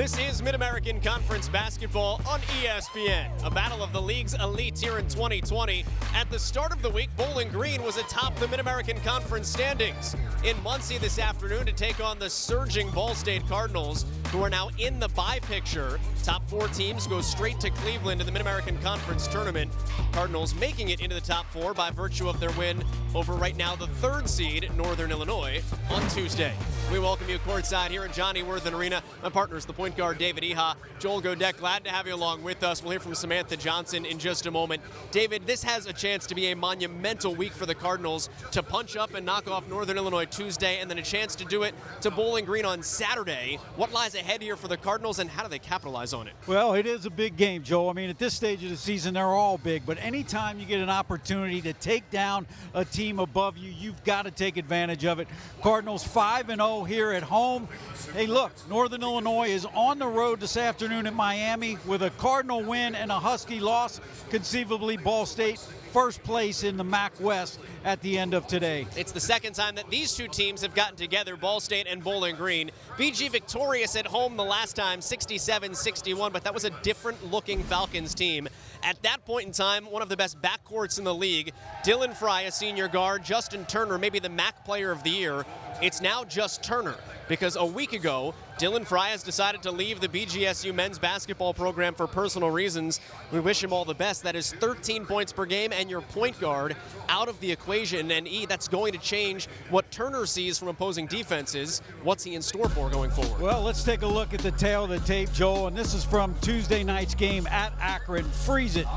This is Mid-American Conference basketball on ESPN, a battle of the league's elites here in 2020. At the start of the week, Bowling Green was atop the Mid-American Conference standings. In Muncie this afternoon to take on the surging Ball State Cardinals, who are now in the bye picture. Top four teams go straight to Cleveland in the Mid-American Conference tournament. Cardinals making it into the top four by virtue of their win over right now the third seed, Northern Illinois, on Tuesday. We welcome you courtside here at Johnny Worthen Arena. My partner is the point guard, David Eha. Joel Godek, glad to have you along with us. We'll hear from Samantha Johnson in just a moment. David, this has a chance to be a monumental week for the Cardinals to punch up and knock off Northern Illinois Tuesday, and then a chance to do it to Bowling Green on Saturday. What lies ahead here for the Cardinals, and how do they capitalize on it? Well, it is a big game, Joe. I mean, at this stage of the season, they're all big, but anytime you get an opportunity to take down a team above you, you've got to take advantage of it. Cardinals 5-0 here at home. Hey, look, Northern Illinois is on the road this afternoon in Miami with a Cardinal win and a Husky loss. Conceivably, Ball State first place in the MAC West at the end of today. It's the second time that these two teams have gotten together, Ball State and Bowling Green. BG victorious at home the last time, 67-61, but that was a different looking Falcons team. At that point in time, one of the best backcourts in the league. Dylan Fry, a senior guard, Justin Turner, maybe the MAC player of the year. It's now just Turner, because a week ago, Dylan Fry has decided to leave the BGSU men's basketball program for personal reasons. We wish him all the best. That is 13 points per game, and your point guard out of the equation. And that's going to change what Turner sees from opposing defenses. What's he in store for going forward? Well, let's take a look at the tail of the tape, Joel, and this is from Tuesday night's game at Akron. Freeze it.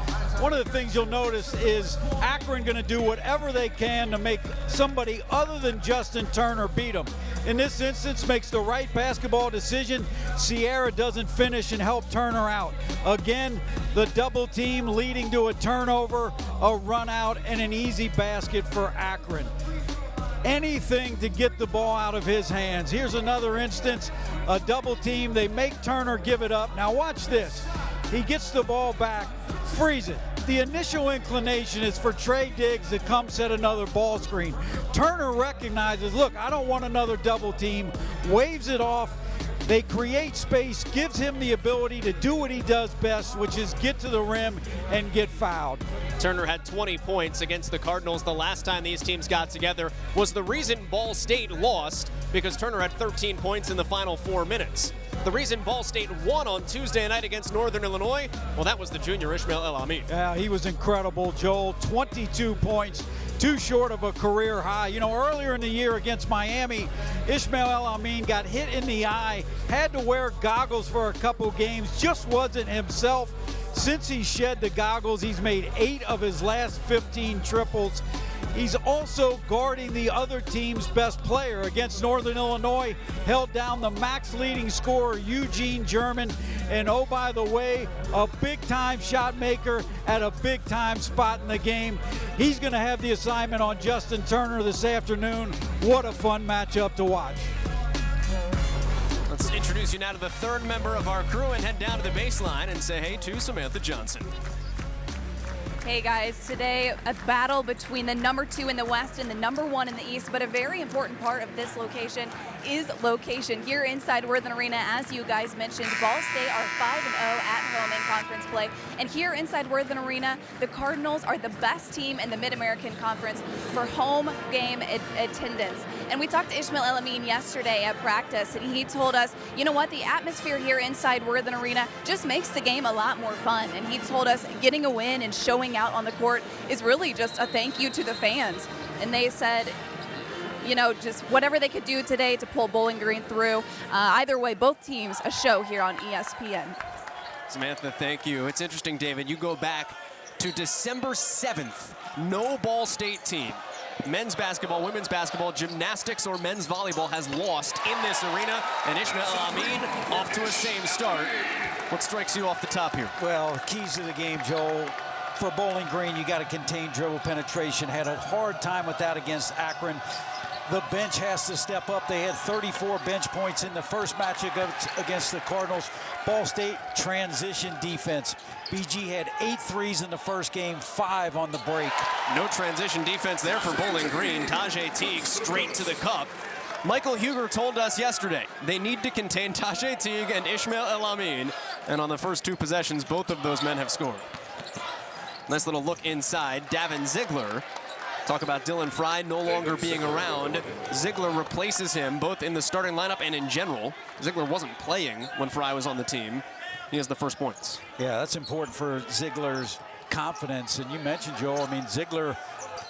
One of the things you'll notice is Akron going to do whatever they can to make somebody other than Justin Turner beat them. In this instance, makes the right basketball decision. Sierra doesn't finish and help Turner out. Again, the double team leading to a turnover, a run out, and an easy basket for Akron. Anything to get the ball out of his hands. Here's another instance, a double team. They make Turner give it up. Now watch this. He gets the ball back, freeze it. The initial inclination is for Trey Diggs to come set another ball screen. Turner recognizes, look, I don't want another double team, waves it off. They create space, gives him the ability to do what he does best, which is get to the rim and get fouled. Turner had 20 points against the Cardinals the last time these teams got together. Was the reason Ball State lost because Turner had 13 points in the final 4 minutes. The reason Ball State won on Tuesday night against Northern Illinois, well, that was the junior Ishmael El Amin. Yeah, he was incredible, Joel. 22 points, too short of a career high. You know, earlier in the year against Miami, Ishmael El Amin got hit in the eye, had to wear goggles for a couple games, just wasn't himself. Since he shed the goggles, he's made 8 of his last 15 triples. He's also guarding the other team's best player. Against Northern Illinois, held down the MAC's leading scorer, Eugene German. And oh, by the way, a big-time shot maker at a big-time spot in the game. He's going to have the assignment on Justin Turner this afternoon. What a fun matchup to watch. Let's introduce you now to the third member of our crew and head down to the baseline and say hey to Samantha Johnson. Hey guys, today a battle between the number 2 in the West and the number 1 in the East, but a very important part of this location is location. Here inside Worthen Arena, as you guys mentioned, Ball State are 5-0 at home in conference play. And here inside Worthen Arena, the Cardinals are the best team in the Mid-American Conference for home game attendance. And we talked to Ishmael El Amin yesterday at practice, and he told us, you know what, the atmosphere here inside Worthen Arena just makes the game a lot more fun. And he told us getting a win and showing out on the court is really just a thank you to the fans. And they said, you know, just whatever they could do today to pull Bowling Green through. Either way, both teams a show here on ESPN. Samantha, thank you. It's interesting, David, you go back to December 7th. No Ball State team, men's basketball, women's basketball, gymnastics, or men's volleyball has lost in this arena. And Ishmael El Amin off to a same start. What strikes you off the top here? Well, keys to the game, Joel. For Bowling Green, you got to contain dribble penetration. Had a hard time with that against Akron. The bench has to step up. They had 34 bench points in the first match against the Cardinals. Ball State transition defense. BG had 8 threes in the first game, 5 on the break. No transition defense there for Bowling Green. Tajay Teague straight to the cup. Michael Huger told us yesterday they need to contain Tajay Teague and Ismail El Amin, and on the first 2 possessions, both of those men have scored. Nice little look inside. Davin Ziegler. Talk about Dylan Fry no longer being around. Ziegler replaces him both in the starting lineup and in general. Ziegler wasn't playing when Fry was on the team. He has the first points. Yeah, that's important for Ziegler's confidence. And you mentioned, Joel, I mean, Ziegler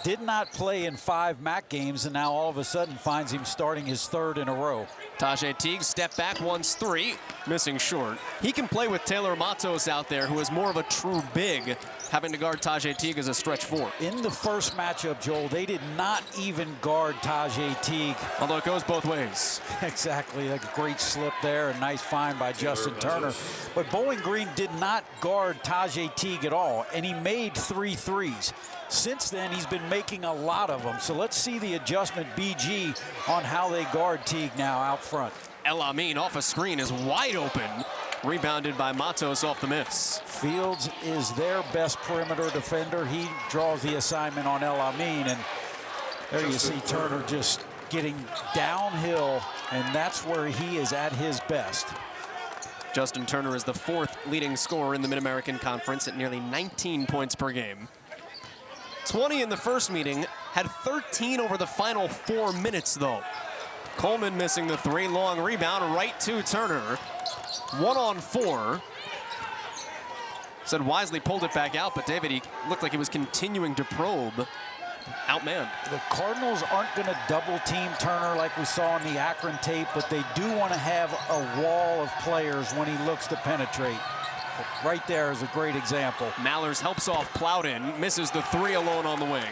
did not play in 5 MAC games, and now all of a sudden finds him starting his 3rd in a row. Tajay Teague step back, once 3, missing short. He can play with Taylor Matos out there, who is more of a true big, having to guard Tajay Teague as a stretch 4. In the first matchup, Joel, they did not even guard Tajay Teague. Although it goes both ways. Exactly, like a great slip there, a nice find by Justin Turner. But Bowling Green did not guard Tajay Teague at all, and he made 3 threes. Since then, he's been making a lot of them. So let's see the adjustment, BG, on how they guard Teague now out front. El Amin off a screen is wide open. Rebounded by Matos off the miss. Fields is their best perimeter defender. He draws the assignment on El Amin, and there you see Turner just getting downhill, and that's where he is at his best. Justin Turner is the 4th leading scorer in the Mid-American Conference at nearly 19 points per game. 20 in the first meeting, had 13 over the final 4 minutes though. Coleman missing the 3, long rebound right to Turner. 1 on 4. Said Wisely pulled it back out, but David, he looked like he was continuing to probe. Outmanned. The Cardinals aren't going to double team Turner like we saw on the Akron tape, but they do want to have a wall of players when he looks to penetrate. Right there is a great example. Mallers helps off Plowden, misses the 3 alone on the wing.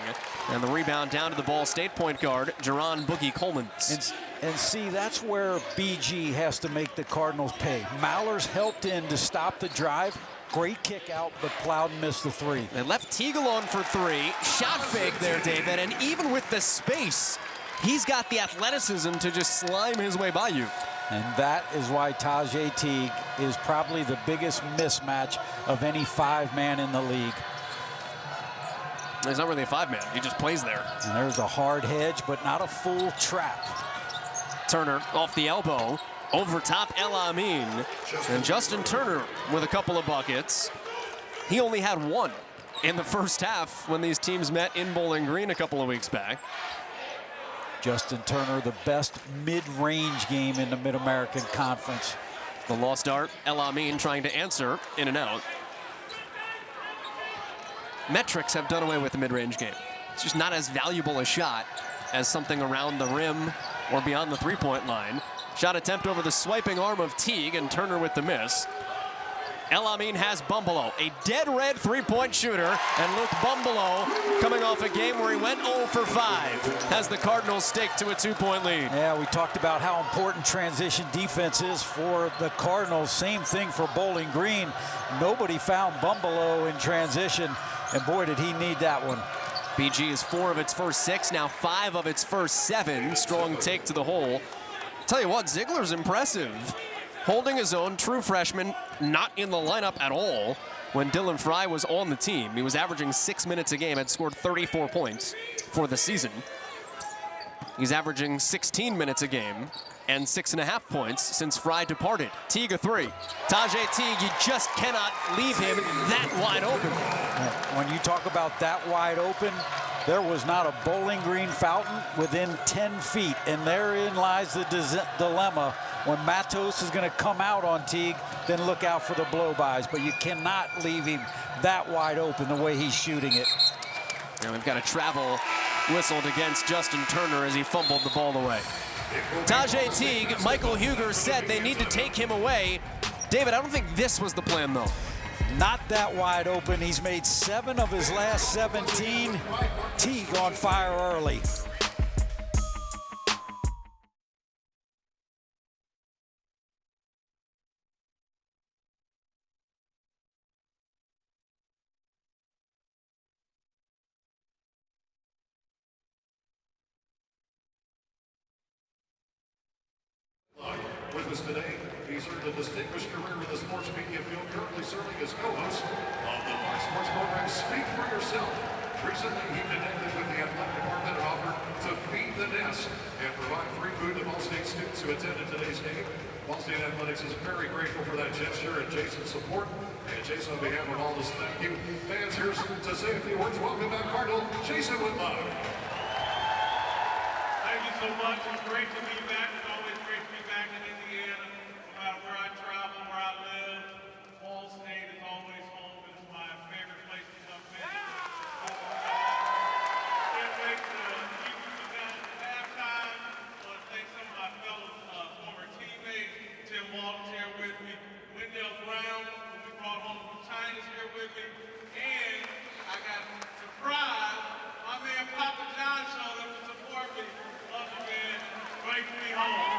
And the rebound down to the Ball State point guard, Jerron Boogie Colemans. And see, that's where BG has to make the Cardinals pay. Mallers helped in to stop the drive. Great kick out, but Plowden missed the 3. They left Teague alone for 3. Shot fake there, David, and even with the space, he's got the athleticism to just slime his way by you. And that is why Tajay Teague is probably the biggest mismatch of any 5-man in the league. He's not really a 5-man, he just plays there. And there's a hard hedge, but not a full trap. Turner off the elbow, over top El Amin. And Justin Turner with a couple of buckets. He only had 1 in the first half when these teams met in Bowling Green a couple of weeks back. Justin Turner, the best mid-range game in the Mid-American Conference. The lost art, El Amin trying to answer, in and out. Metrics have done away with the mid-range game. It's just not as valuable a shot as something around the rim or beyond the 3-point line. Shot attempt over the swiping arm of Teague, and Turner with the miss. El Amin has Bumbelow, a dead red 3-point shooter, and Luke Bumbelow coming off a game where he went 0 for 5 as the Cardinals stake to a 2-point lead. Yeah, we talked about how important transition defense is for the Cardinals. Same thing for Bowling Green. Nobody found Bumbelow in transition, and boy, did he need that one. BG is 4 of its first 6, now 5 of its first 7. Strong take to the hole. Tell you what, Ziegler's impressive. Holding his own, true freshman, not in the lineup at all when Dylan Fry was on the team. He was averaging 6 minutes a game, had scored 34 points for the season. He's averaging 16 minutes a game and 6.5 points since Fry departed. Teague a 3. Tajay Teague, you just cannot leave him that wide open. When you talk about that wide open, there was not a Bowling Green fountain within 10 feet, and therein lies the dilemma. When Matos is going to come out on Teague, then look out for the blow-bys, but you cannot leave him that wide open the way he's shooting it. And we've got a travel whistled against Justin Turner as he fumbled the ball away. Tajay Teague, Michael Huger said they need to take him away. David, I don't think this was the plan, though. Not that wide open. He's made 7 of his last 17. Teague on fire early. With us today, he's earned a distinguished career in the sports media field, currently serving as co-host of the Fox Sports program Speak for Yourself. Recently, he connected with the athletic department and offered to feed the net Pass and provide free food to Ball State students who attended today's game. Ball State Athletics is very grateful for that gesture and Jason's support. And Jason, on behalf of all this, thank you. Fans, here to say a few words. Welcome back, Cardinal Jason Whitlock. Thank you so much. It's great to be back. It's always great to be back in Indiana. No matter where I travel, where I live, Ball State is always home. It's my favorite place to come visit. Can't wait to keep you down at halftime. I want to thank some of my fellow former teammates. Tim Walton's here with me. Wendell Brown, who we brought home from China's here with me. And I got surprised. My man Papa John showed up to support me. Love you, man. Great to be home.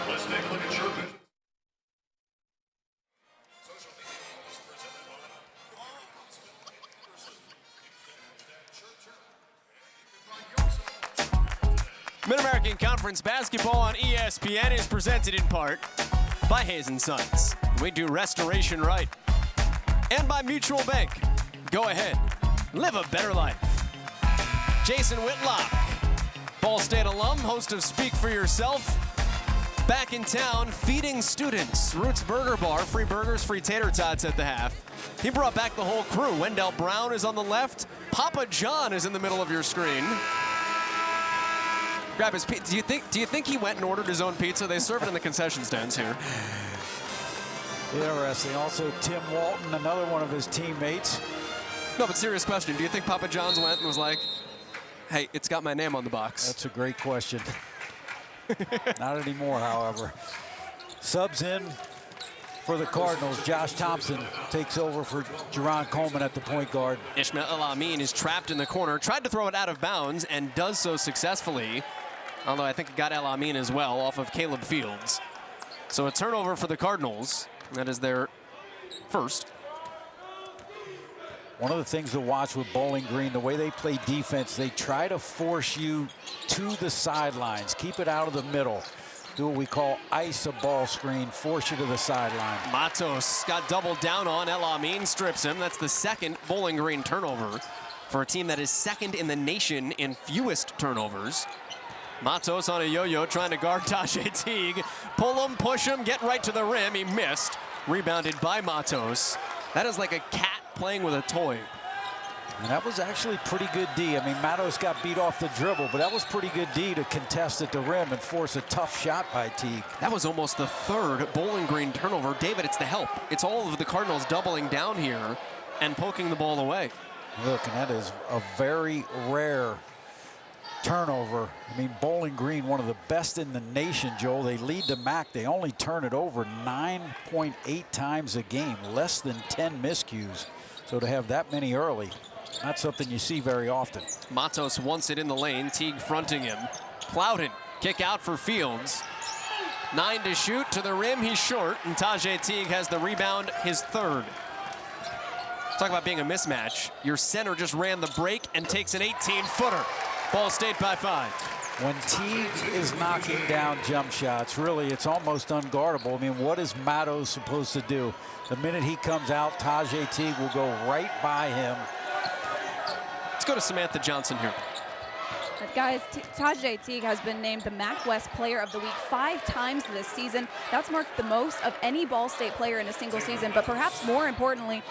Let's take a look at your vision. Social media is presented by Mid-American Conference basketball on ESPN is presented in part by Hayes & Sons. We do restoration right. And by Mutual Bank. Go ahead, live a better life. Jason Whitlock, Ball State alum, host of Speak for Yourself, back in town feeding students. Roots Burger Bar, free burgers, free tater tots at the half. He brought back the whole crew. Wendell Brown is on the left. Papa John is in the middle of your screen. Grab his pizza. Do you think he went and ordered his own pizza? They serve it in the concession stands here. Interesting. Also, Tim Walton, another one of his teammates. No, but serious question. Do you think Papa John's went and was like, hey, it's got my name on the box? That's a great question. Not anymore, however. Subs in for the Cardinals. Josh Thompson takes over for Jerron Coleman at the point guard. Ishmael El-Amin is trapped in the corner. Tried to throw it out of bounds and does so successfully. Although I think it got El-Amin as well off of Caleb Fields. So a turnover for the Cardinals. That is their first. One of the things to watch with Bowling Green, the way they play defense, they try to force you to the sidelines. Keep it out of the middle. Do what we call ice a ball screen, force you to the sideline. Matos got doubled down on. El-Amin strips him. That's the second Bowling Green turnover for a team that is second in the nation in fewest turnovers. Matos on a yo-yo trying to guard Tajay Teague. Pull him, push him, get right to the rim. He missed. Rebounded by Matos. That is like a cat playing with a toy. And that was actually pretty good D. I mean, Matos got beat off the dribble, but that was pretty good D to contest at the rim and force a tough shot by Teague. That was almost the third Bowling Green turnover. David, it's the help. It's all of the Cardinals doubling down here and poking the ball away. Look, and that is a very rare turnover. I mean, Bowling Green, one of the best in the nation, Joel. They lead the MAC. They only turn it over 9.8 times a game, less than 10 miscues. So to have that many early, not something you see very often. Matos wants it in the lane. Teague fronting him. Plowden, kick out for Fields. 9 to shoot, to the rim, he's short, and Tajay Teague has the rebound, his third. Talk about being a mismatch. Your center just ran the break and takes an 18-footer. Ball State by 5. When Teague is knocking down jump shots, really, it's almost unguardable. I mean, what is Matos supposed to do? The minute he comes out, Tajay Teague will go right by him. Let's go to Samantha Johnson here. But guys, Tajay Teague has been named the MAC West Player of the Week 5 times this season. That's marked the most of any Ball State player in a single season, but perhaps more importantly,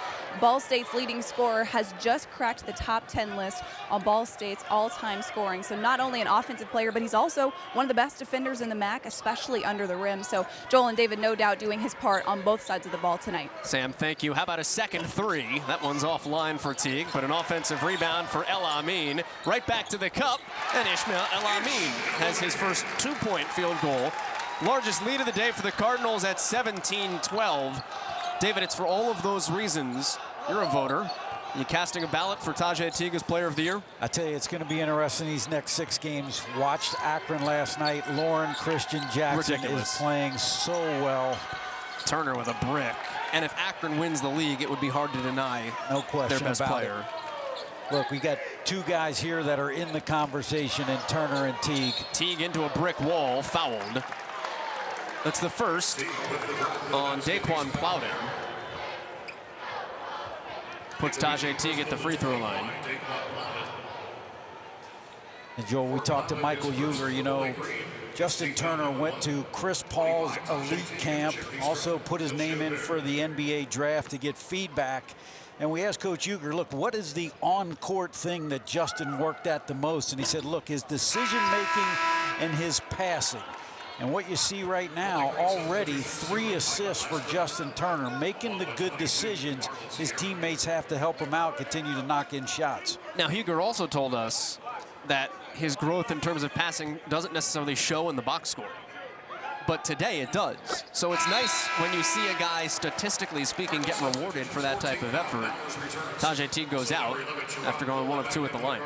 Ball State's leading scorer has just cracked the top 10 list on Ball State's all-time scoring. So not only an offensive player, but he's also one of the best defenders in the MAC, especially under the rim. So Joel and David, no doubt, doing his part on both sides of the ball tonight. Sam, thank you. How about a second three? That one's offline for Teague, but an offensive rebound for El-Amin. Right back to the cup, and Ishmael El-Amin has his first 2-point field goal. Largest lead of the day for the Cardinals at 17-12. David, it's for all of those reasons. You're a voter. Are you casting a ballot for Tajay Teague as Player of the Year? I tell you, it's going to be interesting these next 6 games. Watched Akron last night. Lauren Christian Jackson is playing so well. Turner with a brick. And if Akron wins the league, it would be hard to deny no question their best about player. It. Look, we got 2 guys here that are in the conversation in Turner and Teague. Teague into a brick wall, fouled. That's the first on Daquan Plowden. Puts Tajay Teague at the free throw line. And Joel, we talked to Michael Uger. You know, Justin Turner went to Chris Paul's elite camp, also put his name in for the NBA draft to get feedback. And we asked Coach Uger, look, what is the on-court thing that Justin worked at the most? And he said, look, his decision-making and his passing. And what you see right now, already 3 assists for Justin Turner, making the good decisions. His teammates have to help him out, continue to knock in shots. Now, Uger also told us that his growth in terms of passing doesn't necessarily show in the box score. But today it does. So it's nice when you see a guy, statistically speaking, get rewarded for that type of effort. Tajay Teague goes out after going 1 of 2 at the line.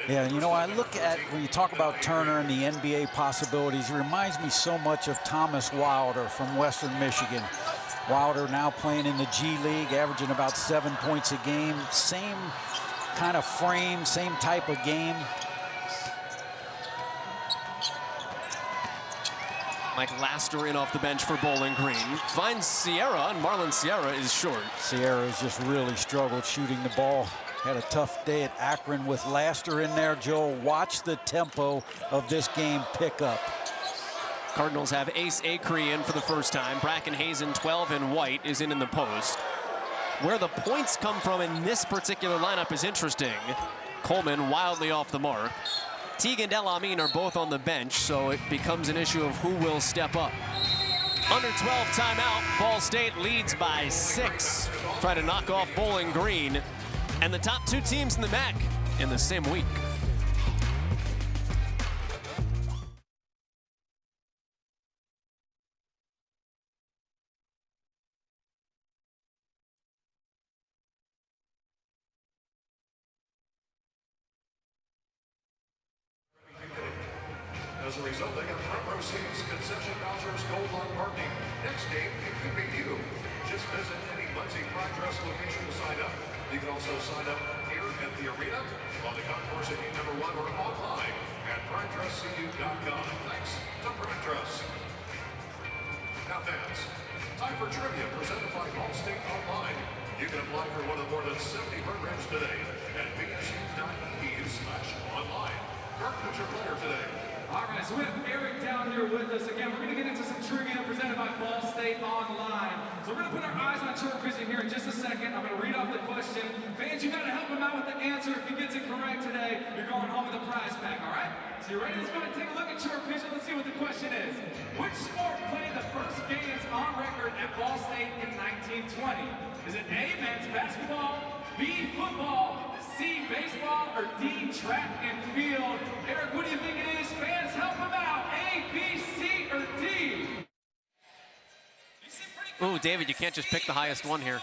Yeah, you know, I look at, when you talk about Turner and the NBA possibilities, it reminds me so much of Thomas Wilder from Western Michigan. Wilder now playing in the G League, averaging about 7 points a game. Same kind of frame, same type of game. Mike Laster in off the bench for Bowling Green. Finds Sierra, and Marlon Sierra is short. Sierra has just really struggled shooting the ball. Had a tough day at Akron with Laster in there. Joel, watch the tempo of this game pick up. Cardinals have Ace Acree in for the first time. Bracken Hazen, 12 and White, is in the post. Where the points come from in this particular lineup is interesting. Coleman wildly off the mark. Teague and El Amin are both on the bench, so it becomes an issue of who will step up. Under 12 timeout, Ball State leads by 6. Try to knock off Bowling Green and the top 2 teams in the MAC in the same week. As a result, they got front row seats, concession vouchers, gold line parking. Next game, it could be you. Just visit any Muncie Pride Dress location to sign up. You can also sign up here at the arena, on the concourse at #1, or online at pridedresscu.com. Thanks to Pride Dress. Now fans, time for trivia presented by Ball State Online. You can apply for one of more than 70 programs today at bsu.edu/online. Kirk, who's your player today? All right, so we have Eric down here with us. Again, we're going to get into some trivia presented by Ball State Online. So we're going to put our eyes on Church Vision here in just a second. I'm going to read off the question. Fans, you got to help him out with the answer. If he gets it correct today, you're going home with a prize pack, all right? So you ready? Let's go ahead and take a look at Church Vision. Let's see what the question is. Which sport played the first games on record at Ball State in 1920? Is it A, men's basketball, B, football, C, baseball, or D, track and field? Eric, what do you think it is? Fans, help him out. A, B, C, or D? Ooh, David, you can't just pick the highest one here.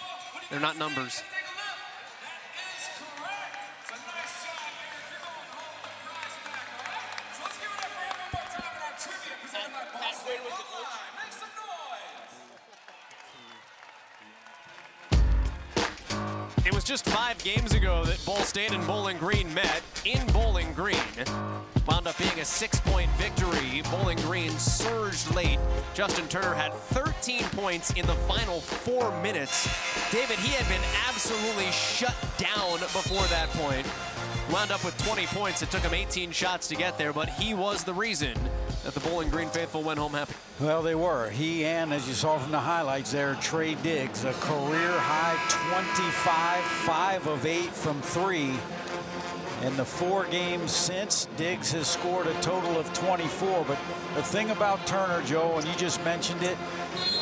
They're not numbers. It was just 5 games ago that Ball State and Bowling Green met in Bowling Green. Wound up being a 6-point victory. Bowling Green surged late. Justin Turner had 13 points in the final 4 minutes. David, he had been absolutely shut down before that point. Wound up with 20 points. It took him 18 shots to get there, but he was the reason that the Bowling Green faithful went home happy. Well, they were. He and, as you saw from the highlights there, Trey Diggs, a career-high 25, 5 of 8 from 3. In the 4 games since, Diggs has scored a total of 24. But the thing about Turner, Joe, and you just mentioned it,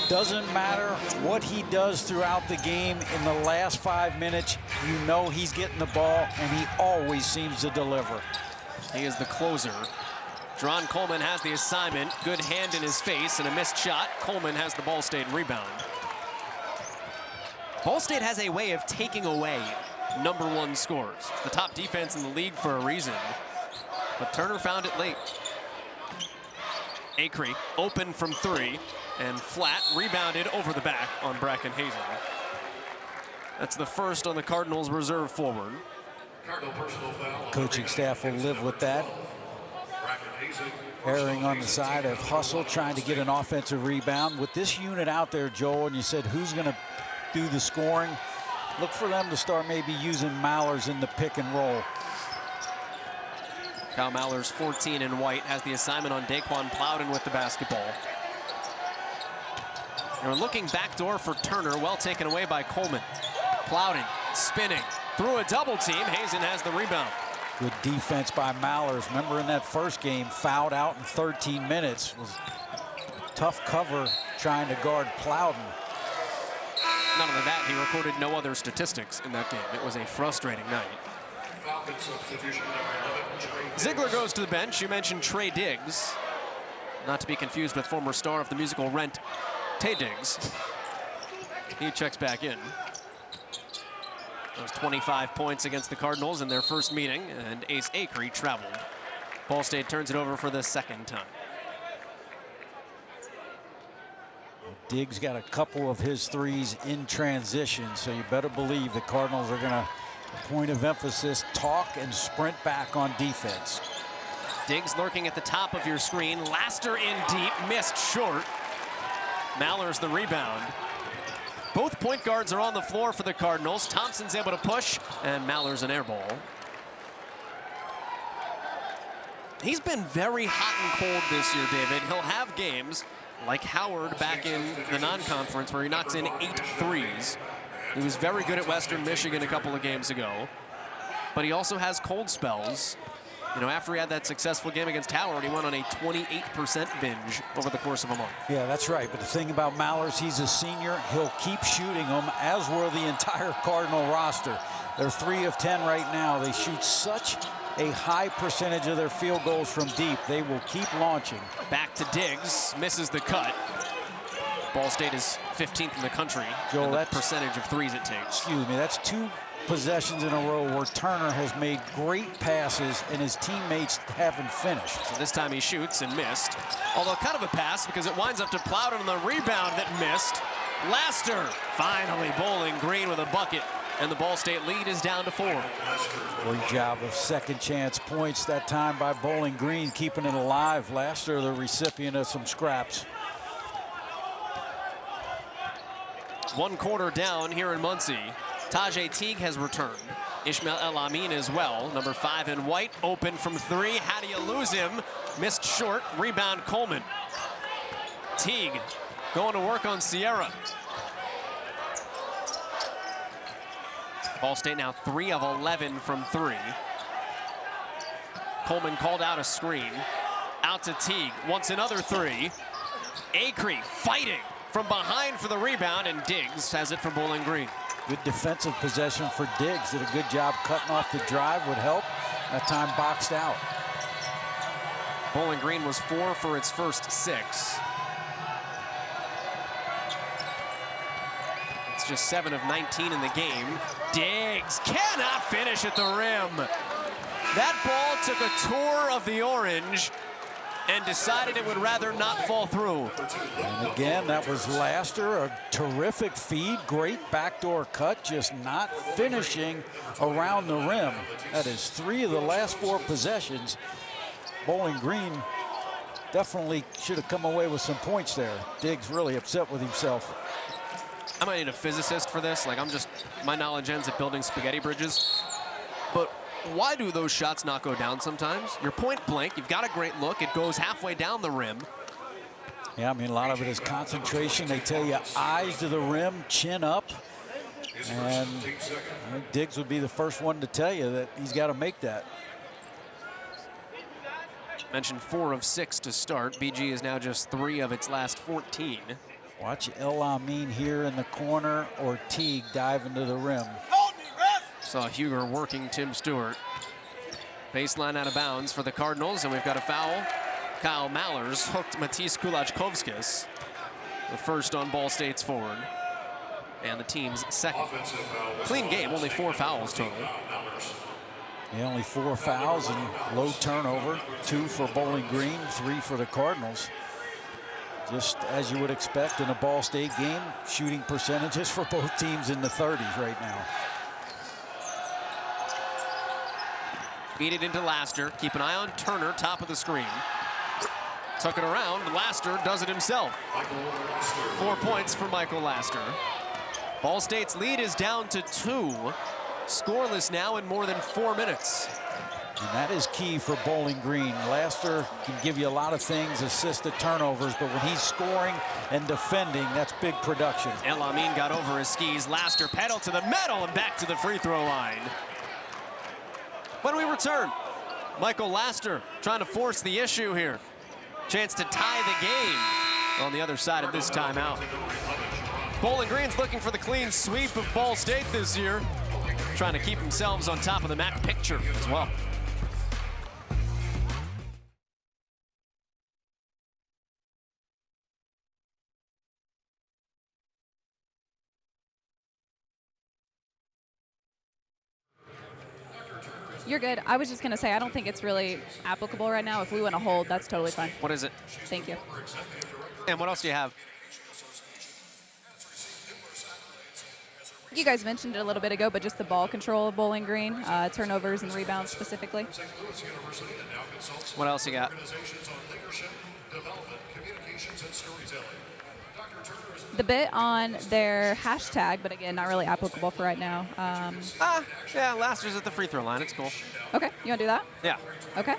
doesn't matter what he does throughout the game, in the last 5 minutes, you know he's getting the ball, and he always seems to deliver. He is the closer. Dron Coleman has the assignment. Good hand in his face and a missed shot. Coleman has the Ball State rebound. Ball State has a way of taking away #1 scores. It's the top defense in the league for a reason. But Turner found it late. Acree open from 3 and flat, rebounded over the back on Bracken Hazen. That's the first on the Cardinals reserve forward. Cardinal personal foul. Coaching staff will live with that. Bracken Hazen, erring on the side of hustle, trying to get an offensive rebound. With this unit out there, Joel, and you said who's going to do the scoring, look for them to start maybe using Mallers in the pick and roll. Kyle Mallers, 14 in white, has the assignment on Daquan Plowden with the basketball. They're looking backdoor for Turner, well taken away by Coleman. Plowden spinning through a double team. Hazen has the rebound. Good defense by Mallers. Remember in that first game, fouled out in 13 minutes. Was tough cover trying to guard Plowden. Not only that, he recorded no other statistics in that game. It was a frustrating night. Ziegler goes to the bench. You mentioned Trey Diggs. Not to be confused with former star of the musical Rent, Taye Diggs. He checks back in. Those 25 points against the Cardinals in their first meeting, and Ace Acree traveled. Ball State turns it over for the second time. Diggs got a couple of his threes in transition, so you better believe the Cardinals are going to, point of emphasis, talk and sprint back on defense. Diggs lurking at the top of your screen. Laster in deep, missed short. Mallers the rebound. Both point guards are on the floor for the Cardinals. Thompson's able to push, and Mallers an air ball. He's been very hot and cold this year, David. He'll have games like Howard back in the non-conference where he knocks in 8 threes. He was very good at Western Michigan a couple of games ago. But he also has cold spells. You know, after he had that successful game against Howard, he went on a 28% binge over the course of a month. Yeah, that's right. But the thing about Mallers, he's a senior. He'll keep shooting them, as will the entire Cardinal roster. They're 3 of 10 right now. They shoot such a high percentage of their field goals from deep. They will keep launching. Back to Diggs, misses the cut. Ball State is 15th in the country. Joel, that percentage of threes it takes. Excuse me, that's 2 possessions in a row where Turner has made great passes and his teammates haven't finished. So this time he shoots and missed. Although kind of a pass because it winds up to Plowden on the rebound that missed. Laster finally Bowling Green with a bucket, and the Ball State lead is down to 4. Great job of second chance points that time by Bowling Green, keeping it alive. Laster the recipient of some scraps. 1 quarter down here in Muncie. Tajay Teague has returned. Ishmael El Amin as well. Number 5 in white, open from 3. How do you lose him? Missed short. Rebound Coleman. Teague going to work on Sierra. Ball State now 3 of 11 from 3. Coleman called out a screen. Out to Teague. Wants another 3. Acree fighting from behind for the rebound, and Diggs has it for Bowling Green. Good defensive possession for Diggs. Did a good job cutting off the drive, would help. That time boxed out. Bowling Green was 4 for its first 6. It's just 7 of 19 in the game. Diggs cannot finish at the rim. That ball took a tour of the orange and decided it would rather not fall through. And again, that was Laster, a terrific feed, great backdoor cut, just not finishing around the rim. That is 3 of the last 4 possessions. Bowling Green definitely should have come away with some points there. Diggs really upset with himself. I might need a physicist for this. Like, my knowledge ends at building spaghetti bridges. But why do those shots not go down sometimes? You're point blank, you've got a great look, it goes halfway down the rim. Yeah, I mean, a lot of it is concentration. They tell you eyes to the rim, chin up. And I think Diggs would be the first one to tell you that he's got to make that. Mentioned 4 of 6 to start. BG is now just 3 of its last 14. Watch El Amin here in the corner, or Teague dive into the rim. Saw Huger working Tim Stewart. Baseline out of bounds for the Cardinals, and we've got a foul. Kyle Mallers hooked Matisse Kulachkovskis, the first on Ball State's forward, and the team's second. Clean game, only 4 fouls total. Yeah, only 4 fouls and low turnover. 2 for Bowling Green, 3 for the Cardinals. Just as you would expect in a Ball State game, shooting percentages for both teams in the 30s right now. Feed it into Laster. Keep an eye on Turner, top of the screen. Took it around. Laster does it himself. 4 points for Michael Laster. Ball State's lead is down to 2. Scoreless now in more than 4 minutes. And that is key for Bowling Green. Laster can give you a lot of things, assist the turnovers, but when he's scoring and defending, that's big production. El Amin got over his skis. Laster pedaled to the metal and back to the free throw line. When we return, Michael Laster trying to force the issue here. Chance to tie the game on the other side of this timeout. Bowling Green's looking for the clean sweep of Ball State this year, trying to keep themselves on top of the MAC picture as well. You're good. I was just going to say, I don't think it's really applicable right now. If we want to hold, that's totally fine. What is it? Thank you. And what else do you have? You guys mentioned it a little bit ago, but just the ball control of Bowling Green, turnovers and rebounds specifically. What else you got? The bit on their hashtag, but again, not really applicable for right now. Yeah, Laster's at the free throw line. It's cool. Okay, you want to do that? Yeah. Okay.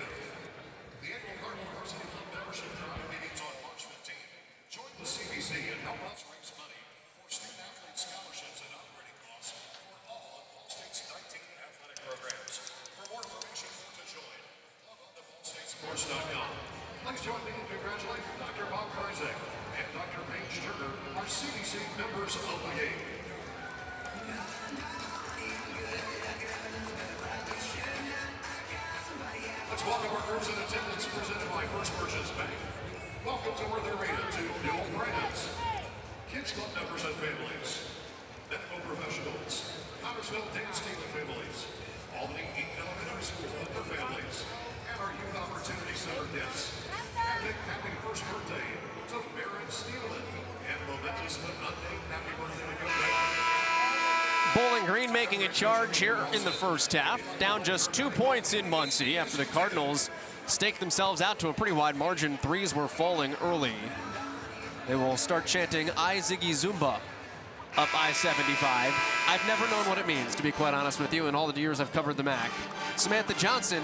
Please join me in congratulating Dr. Bob Kryzak and Dr. Paige Turner, our CDC members of the game. Let's welcome our groups in attendance presented by First Purchase Bank. Welcome to Worth Arena to New Brands, Kids Club members and families, medical professionals, Connersville Dance Team and families, Albany Eaton Elementary School and their families, and our Youth Opportunity Center guests. Happy first birthday to Baron Steelman and momentous but unnamed happy birthday to go back. Bowling Green making a charge here in the first half. Down just 2 points in Muncie after the Cardinals staked themselves out to a pretty wide margin. Threes were falling early. They will start chanting I Ziggy Zumba up I-75. I've never known what it means, to be quite honest with you, in all the years I've covered the MAC. Samantha Johnson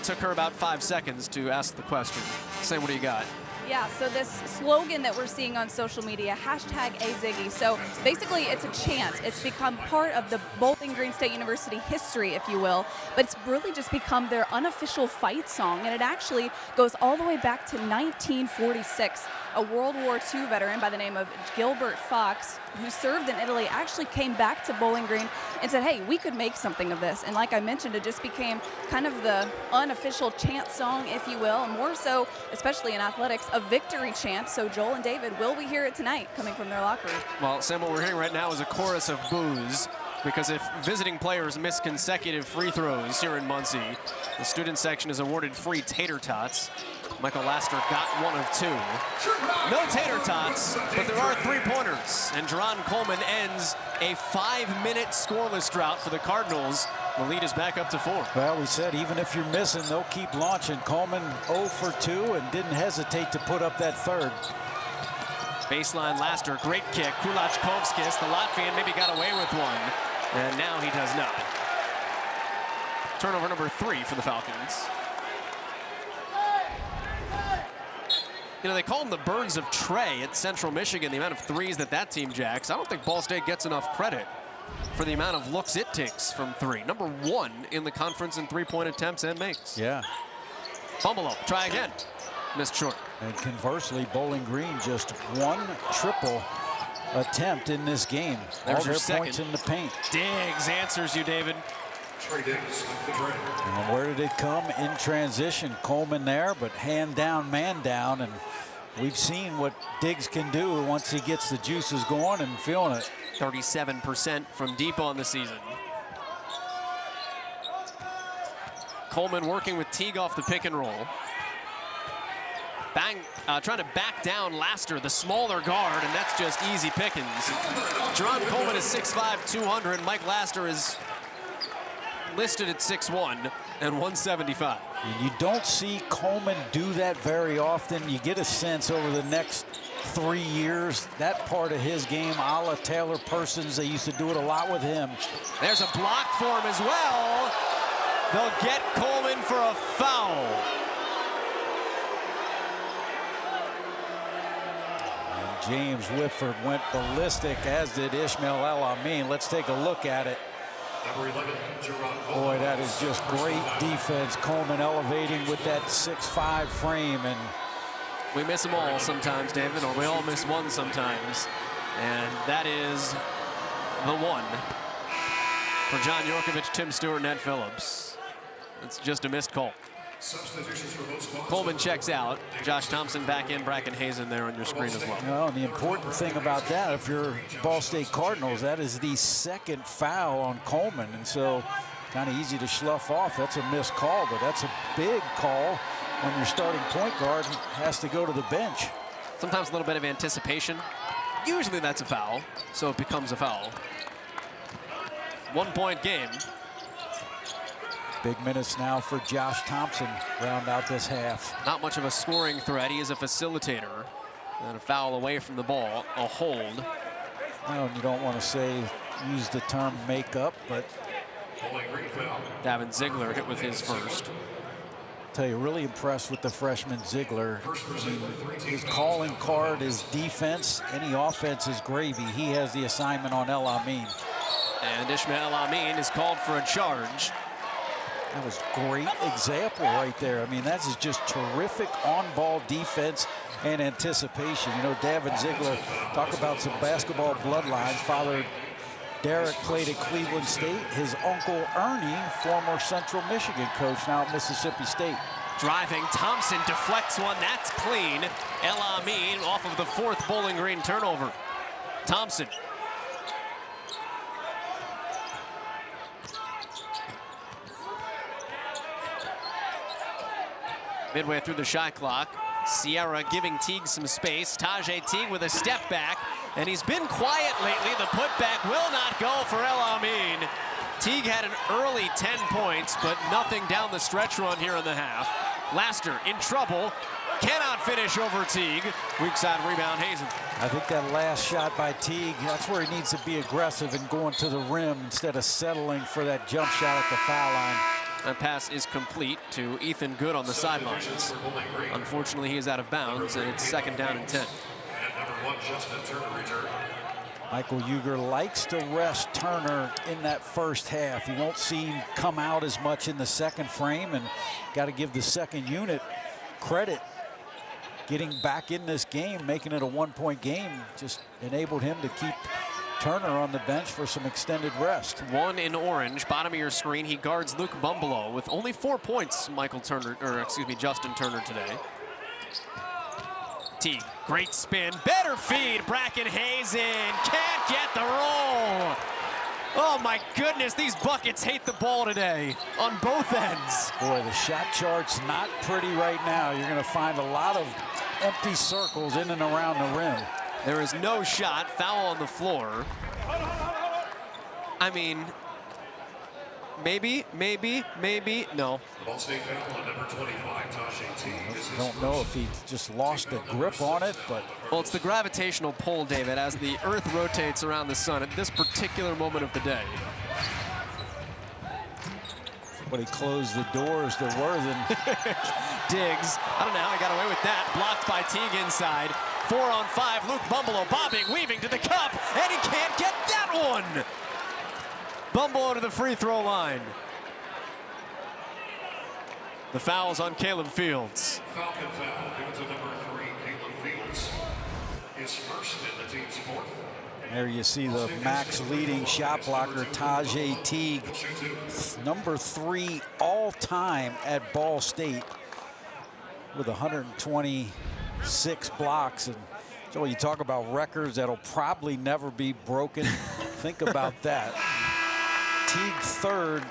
took her about 5 seconds to ask the question. Say, what do you got? Yeah, so this slogan that we're seeing on social media, hashtag #AZiggy. So basically it's a chant. It's become part of the Bowling Green State University history, if you will, but it's really just become their unofficial fight song, and it actually goes all the way back to 1946. A World War II veteran by the name of Gilbert Fox, who served in Italy, actually came back to Bowling Green and said, hey, we could make something of this. And like I mentioned, it just became kind of the unofficial chant song, if you will, and more so, especially in athletics, a victory chant. So Joel and David, will we hear it tonight coming from their locker room? Well, Sam, what we're hearing right now is a chorus of boos, because if visiting players miss consecutive free throws here in Muncie, the student section is awarded free tater tots. Michael Laster got 1 of 2. No tater tots, but there are 3-pointers. And Jerron Coleman ends a 5-minute scoreless drought for the Cardinals. The lead is back up to 4. Well, we said even if you're missing, they'll keep launching. Coleman 0 for 2 and didn't hesitate to put up that third. Baseline Laster, great kick. Kulachkovskis, the Latvian, maybe got away with one. And now he does not. Turnover number 3 for the Falcons. You know, they call them the Birds of Trey at Central Michigan, the amount of threes that team jacks. I don't think Ball State gets enough credit for the amount of looks it takes from 3. Number 1 in the conference in 3-point attempts and makes. Yeah. Bumble, try again. Missed short. And conversely, Bowling Green just 1 triple attempt in this game. There's all your their second. Points in the paint. Diggs answers you, David. Trey Diggs, the Trey. And where did it come? In transition. Coleman there, but hand down, man down. And we've seen what Diggs can do once he gets the juices going and feeling it. 37% from deep on the season. Coleman working with Teague off the pick and roll. Bang, trying to back down Laster, the smaller guard, and that's just easy pickings. Jerron Coleman is 6'5", 200. Mike Laster is listed at 6'1". and 175. And you don't see Coleman do that very often. You get a sense over the next 3 years, that part of his game, a la Taylor Persons, they used to do it a lot with him. There's a block for him as well. They'll get Coleman for a foul. And James Whitford went ballistic, as did Ishmael El Amin. Let's take a look at it. Boy, that is just great defense. Coleman elevating with that 6'5" frame. And we miss them all sometimes, David, or we all miss one sometimes. And that is the one for John Yorkovich, Tim Stewart, Ned Phillips. It's just a missed call. Coleman checks out. Josh Thompson back in, Bracken Hazen there on your screen as well. Well, and the important thing about that, if you're Ball State Cardinals, that is the second foul on Coleman. And so kind of easy to slough off. That's a missed call, but that's a big call when your starting point guard has to go to the bench. Sometimes a little bit of anticipation. Usually that's a foul, so it becomes a foul. 1 point game. Big minutes now for Josh Thompson, round out this half. Not much of a scoring threat. He is a facilitator. And a foul away from the ball, a hold. Well, you don't want to use the term makeup, but Davin Ziegler hit with his first. I'll tell you, really impressed with the freshman Ziegler. I mean, his calling card is defense. Any offense is gravy. He has the assignment on El Amin. And Ishmael El Amin is called for a charge. That was a great example right there. I mean, that is just terrific on-ball defense and anticipation. You know, Davin Ziegler, talk about some basketball bloodlines. Father Derek played at Cleveland State. His uncle Ernie, former Central Michigan coach, now at Mississippi State. Driving, Thompson deflects one. That's clean. El Amin off of the fourth Bowling Green turnover. Thompson. Midway through the shot clock, Sierra giving Teague some space. Tajay Teague with a step back, and he's been quiet lately. The putback will not go for El Amin. Teague had an early 10 points, but nothing down the stretch run here in the half. Laster in trouble, cannot finish over Teague. Weak side rebound, Hazen. I think that last shot by Teague, that's where he needs to be aggressive and going to the rim instead of settling for that jump shot at the foul line. That pass is complete to Ethan Good on the sidelines. Unfortunately, he is out of bounds, and it's second down and 10. Michael Uger likes to rest Turner in that first half. You won't see him come out as much in the second frame, and got to give the second unit credit. Getting back in this game, making it a 1 point game, just enabled him to keep Turner on the bench for some extended rest. One in orange, bottom of your screen. He guards Luke Bumbalough with only 4 points. Justin Turner today. Teague, great spin, better feed. Bracken Hazen can't get the roll. Oh my goodness, these buckets hate the ball today on both ends. Boy, the shot chart's not pretty right now. You're going to find a lot of empty circles in and around the rim. There is no shot, foul on the floor. I mean, maybe, no. Ball State foul on number 25, Tajay Teague. I don't know if he just lost a grip on it, but... Well, it's the gravitational pull, David, as the Earth rotates around the sun at this particular moment of the day. But he closed the doors to Worthen. Diggs, I don't know how he got away with that. Blocked by Teague inside. 4 on 5, Luke Bumbalough bobbing, weaving to the cup, and he can't get that one! Bumbalough to the free throw line. The foul's on Caleb Fields. Falcon foul given to number 3, Caleb Fields. His first and the team's 4th. There you see the max leading shot blocker, Tajay Teague, number 3 all-time at Ball State with 126 blocks. And so you talk about records that'll probably never be broken. Think about that. Teague 3rd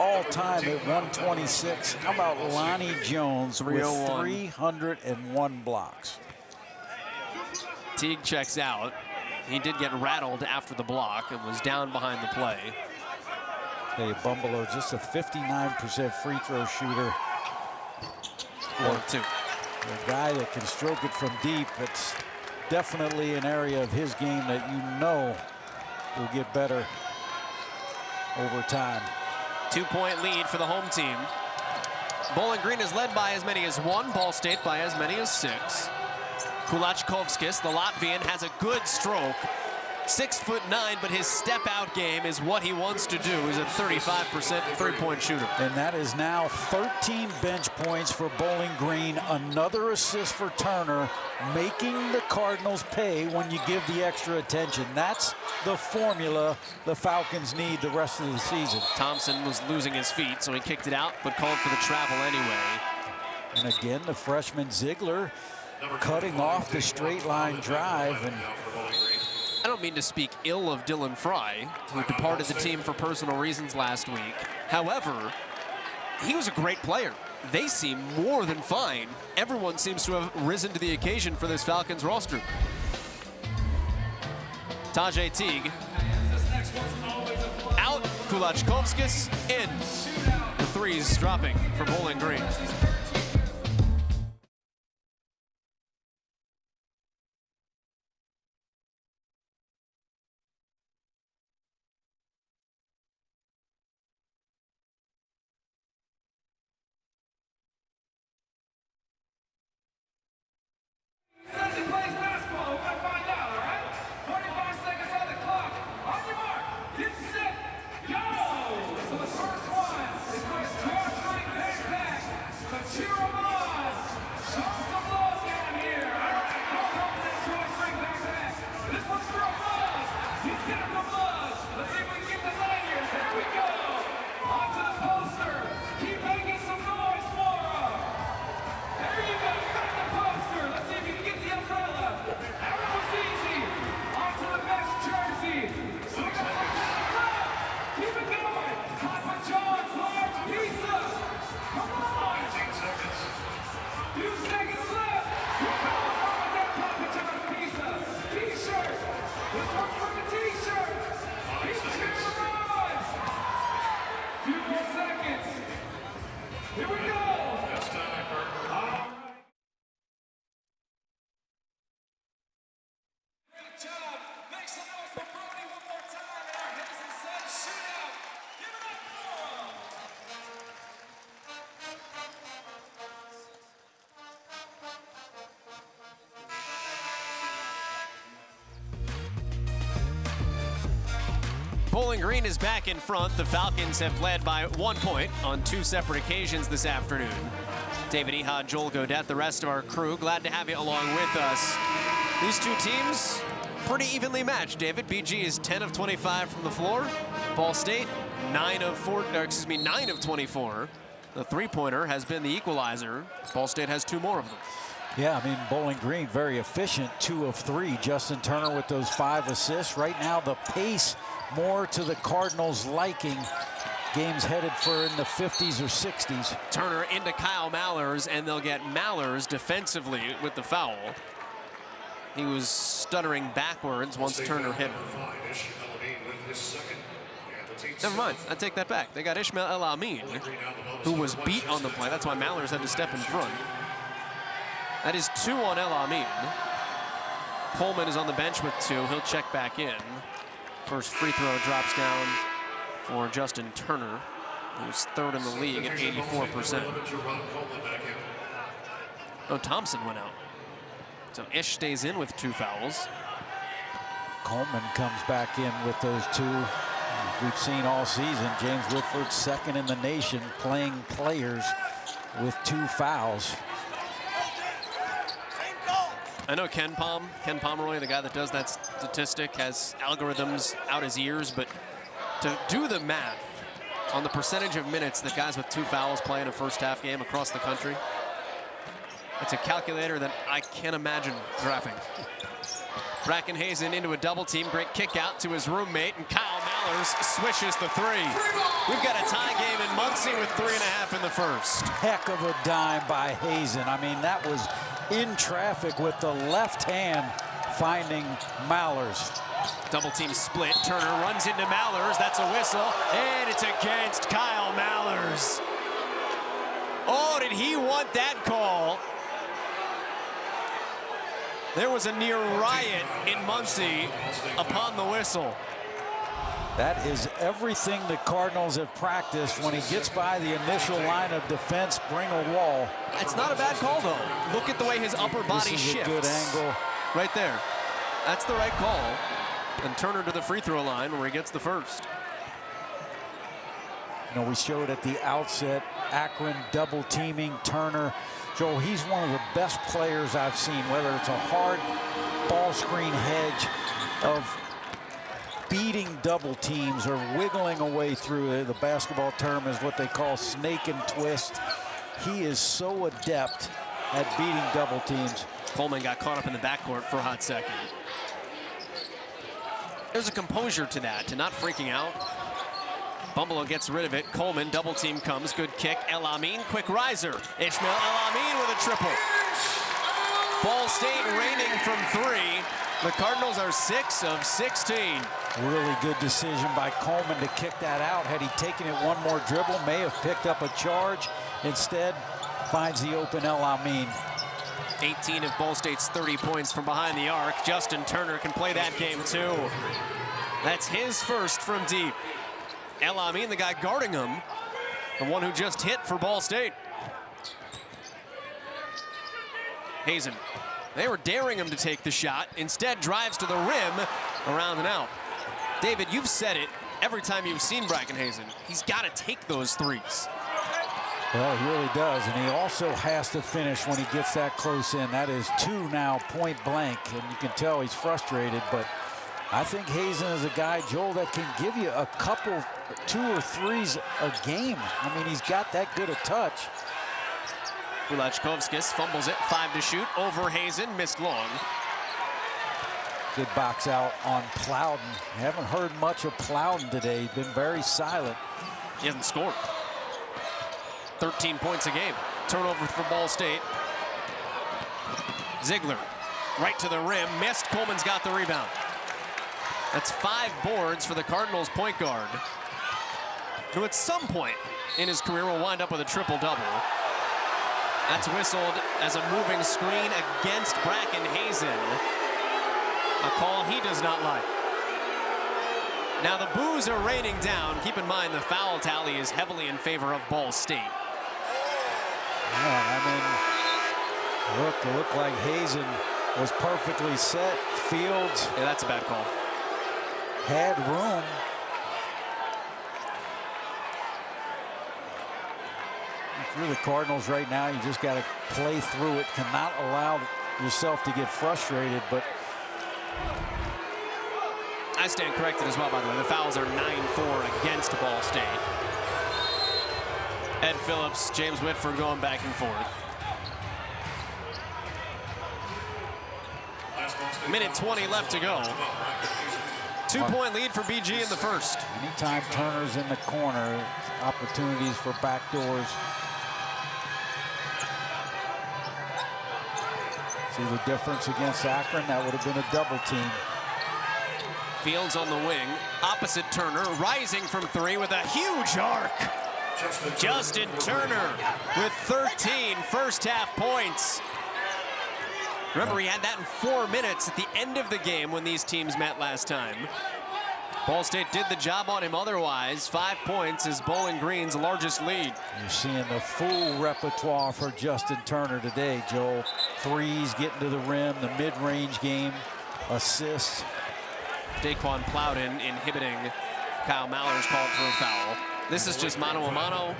all-time at 126. How about Lonnie Jones with 301 blocks? Teague checks out. He did get rattled after the block and was down behind the play. Hey, Bumble, just a 59% free throw shooter. 1-2. A guy that can stroke it from deep. It's definitely an area of his game that you know will get better over time. 2-point lead for the home team. Bowling Green is led by as many as 1, Ball State by as many as 6. Kulachkovskis, the Latvian, has a good stroke. 6'9", but his step-out game is what he wants to do. He's a 35% three-point shooter. And that is now 13 bench points for Bowling Green. Another assist for Turner, making the Cardinals pay when you give the extra attention. That's the formula the Falcons need the rest of the season. Thompson was losing his feet, so he kicked it out, but called for the travel anyway. And again, the freshman Ziegler cutting off the straight line drive. And I don't mean to speak ill of Dylan Fry, who departed the team for personal reasons last week. However, he was a great player. They seem more than fine. Everyone seems to have risen to the occasion for this Falcons roster. Tajay Teague out, Kulachkovskis in. The threes dropping for Bowling Green. Bowling Green is back in front. The Falcons have led by 1 point on 2 separate occasions this afternoon. David Ehad, Joel Godet, the rest of our crew, glad to have you along with us. These two teams pretty evenly matched, David. BG is 10 of 25 from the floor. Ball State 9 of 24. The three-pointer has been the equalizer. Ball State has 2 more of them. yeah, I mean, Bowling Green very efficient, 2 of 3. Justin Turner with those 5 assists. Right now the pace more to the Cardinals' liking. Game's headed for in the 50s or 60s. Turner into Kyle Mallers, and they'll get Mallers defensively with the foul. He was stuttering backwards once Turner hit him. Never mind, I take that back. They got Ishmael El Amin, who was beat on the play. That's why Mallers had to step in front. That is 2 on El Amin. Coleman is on the bench with 2. He'll check back in. First free throw drops down for Justin Turner, who's 3rd in the league at 84%. Oh, Thompson went out. So Ish stays in with 2 fouls. Coleman comes back in with those 2. We've seen all season, James Whitford 2nd in the nation playing players with 2 fouls. I know Ken Pomeroy, the guy that does that statistic, has algorithms out his ears, but to do the math on the percentage of minutes that guys with 2 fouls play in a first half game across the country, it's a calculator that I can't imagine graphing. Brackenhazen into a double team, great kick out to his roommate, and Kyle Mallers swishes the 3. We've got a tie game in Muncie with 3.5 in the first. Heck of a dime by Hazen. I mean, that was in traffic with the left hand finding Mallers. Double team split. Turner runs into Mallers. That's a whistle. And it's against Kyle Mallers. Oh, did he want that call? There was a near riot in Muncie upon the whistle. That is everything the Cardinals have practiced. When he gets by the initial line of defense, bring a wall. It's not a bad call, though. Look at the way his upper body shifts. This is a good angle. Right there. That's the right call. And Turner to the free throw line where he gets the first. You know, we showed at the outset, Akron double teaming Turner. Joel, he's one of the best players I've seen, whether it's a hard ball screen hedge of beating double teams or wiggling away through it. The basketball term is what they call snake and twist. He is so adept at beating double teams. Coleman got caught up in the backcourt for a hot second. There's a composure to that, to not freaking out. Bumble gets rid of it. Coleman, double team comes. Good kick. El Amin, quick riser. Ishmael El Amin with a triple. Ball State reigning from 3. The Cardinals are 6 of 16. Really good decision by Coleman to kick that out. Had he taken it one more dribble, may have picked up a charge. Instead, finds the open El Amin. 18 of Ball State's 30 points from behind the arc. Justin Turner can play that game too. That's his first from deep. El Amin, the guy guarding him, the one who just hit for Ball State. Hazen, they were daring him to take the shot. Instead, drives to the rim, around and out. David, you've said it every time you've seen Bracken Hazen. He's got to take those threes. Well, he really does, and he also has to finish when he gets that close in. That is 2 now, point blank, and you can tell he's frustrated, but I think Hazen is a guy, Joel, that can give you a couple, 2 or 3s a game. I mean, he's got that good a touch. Kulachkovskis fumbles it, 5 to shoot, over Hazen, missed long. Good box out on Plowden. Haven't heard much of Plowden today. He's been very silent. He hasn't scored. 13 points a game. Turnover for Ball State. Ziegler, right to the rim, missed. Coleman's got the rebound. That's 5 boards for the Cardinals point guard, who at some point in his career will wind up with a triple-double. That's whistled as a moving screen against Bracken Hazen. A call he does not like. Now the boos are raining down. Keep in mind the foul tally is heavily in favor of Ball State. Yeah, I mean, look, it looked like Hazen was perfectly set. Fields. Yeah, that's a bad call. Had room. If you're the Cardinals right now, you just got to play through it. Cannot allow yourself to get frustrated, but I stand corrected as well, by the way. The fouls are 9-4 against Ball State. Ed Phillips, James Whitford going back and forth. Minute 20 left to go. 2-point lead for BG in the first. Anytime Turner's in the corner, opportunities for backdoors. See the difference against Akron? That would have been a double team. Fields on the wing, opposite Turner, rising from 3 with a huge arc. Justin Turner with 13 first-half points. Remember, he had that in 4 minutes at the end of the game when these teams met last time. Ball State did the job on him otherwise. 5 points is Bowling Green's largest lead. You're seeing the full repertoire for Justin Turner today, Joel. Threes, getting to the rim, the mid-range game, assists. Daquan Plowden inhibiting Kyle Maller's called for a foul. This is just mano-a-mano.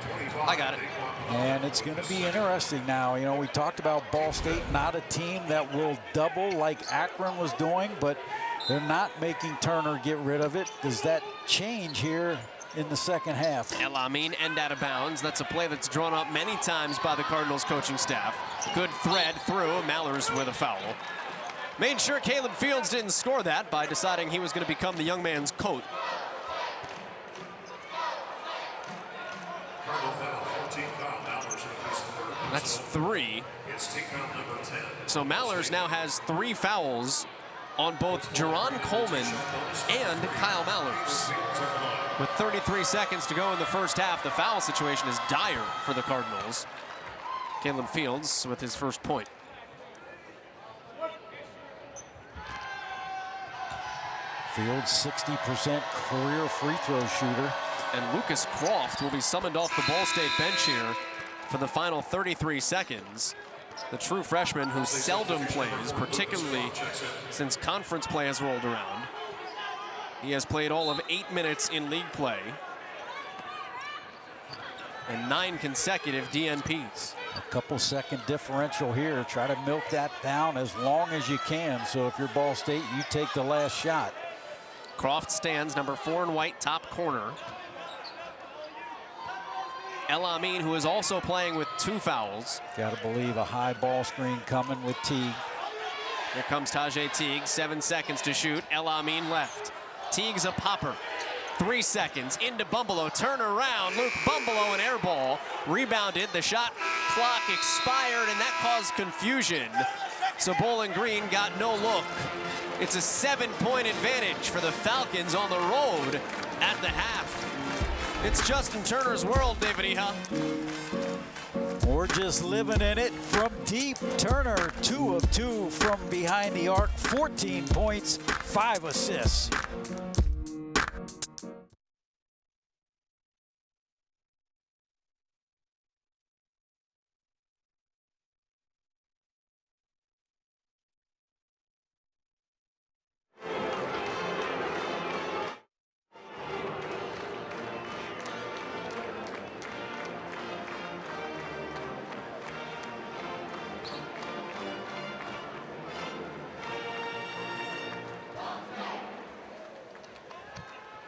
I got it. And it's going to be interesting now. You know, we talked about Ball State, not a team that will double like Akron was doing, but they're not making Turner get rid of it. Does that change here in the second half? El Amin end out of bounds. That's a play that's drawn up many times by the Cardinals coaching staff. Good thread through. Maller's with a foul. Made sure Caleb Fields didn't score that by deciding he was going to become the young man's coat. That's 3. So Mallers now has 3 fouls on both Jerron Coleman and Kyle Mallers. With 33 seconds to go in the first half, the foul situation is dire for the Cardinals. Caleb Fields with his first point. Fields, 60% career free throw shooter. And Lucas Croft will be summoned off the Ball State bench here for the final 33 seconds. The true freshman who seldom plays, particularly since conference play has rolled around. He has played all of 8 minutes in league play and 9 consecutive DNPs. A couple second differential here. Try to milk that down as long as you can. So if you're Ball State, you take the last shot. Croft stands number 4 in white, top corner. El Amin, who is also playing with 2 fouls. Got to believe a high ball screen coming with Teague. Here comes Tajay Teague, 7 seconds to shoot. El Amin left. Teague's a popper. 3 seconds into Bumbelow, turn around. Luke Bumbelow, an air ball. Rebounded, the shot clock expired, and that caused confusion. So Bowling Green got no look. It's a 7-point advantage for the Falcons on the road at the half. It's Justin Turner's world, David Iha. We're just living in it from deep. Turner, 2 of 2 from behind the arc, 14 points, 5 assists.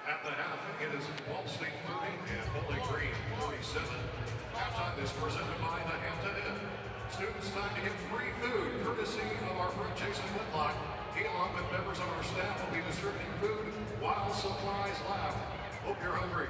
At the half, it is Ball State 30 and Bowling Green 37. Halftime is presented by the Hampton Inn. Students, time to get free food, courtesy of our friend Jason Whitlock. He, along with members of our staff, will be distributing food while supplies last. Hope you're hungry.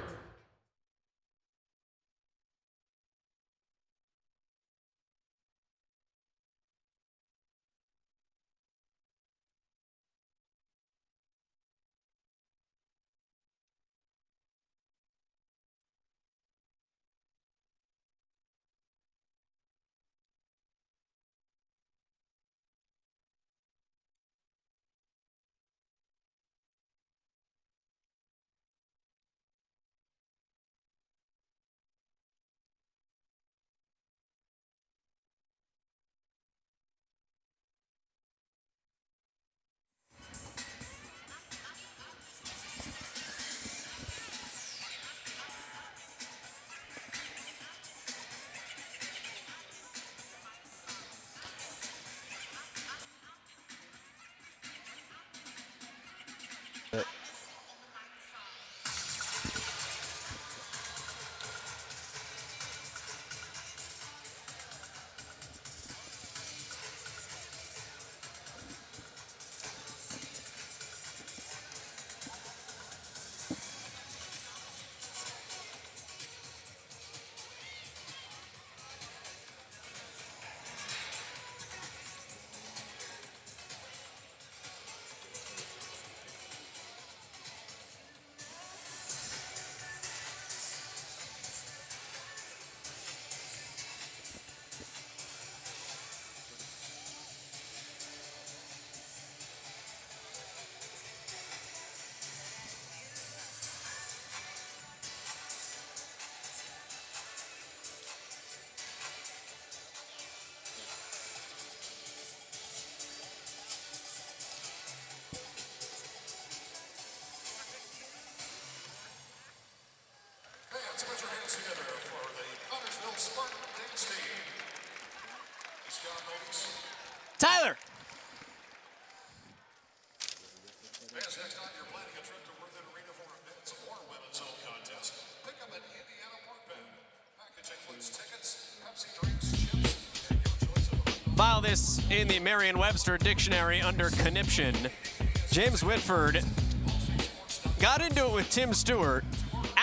Let's put your hands together for the Huntersville Spartan Dance Team. This job, ladies. Tyler. As next time you're planning a trip to Worthing Arena for a men's or women's home contest, pick up an Indiana Park Bend. Package includes tickets, Pepsi drinks, chips, and your choice of File this in the Merriam-Webster dictionary under conniption. James Whitford got into it with Tim Stewart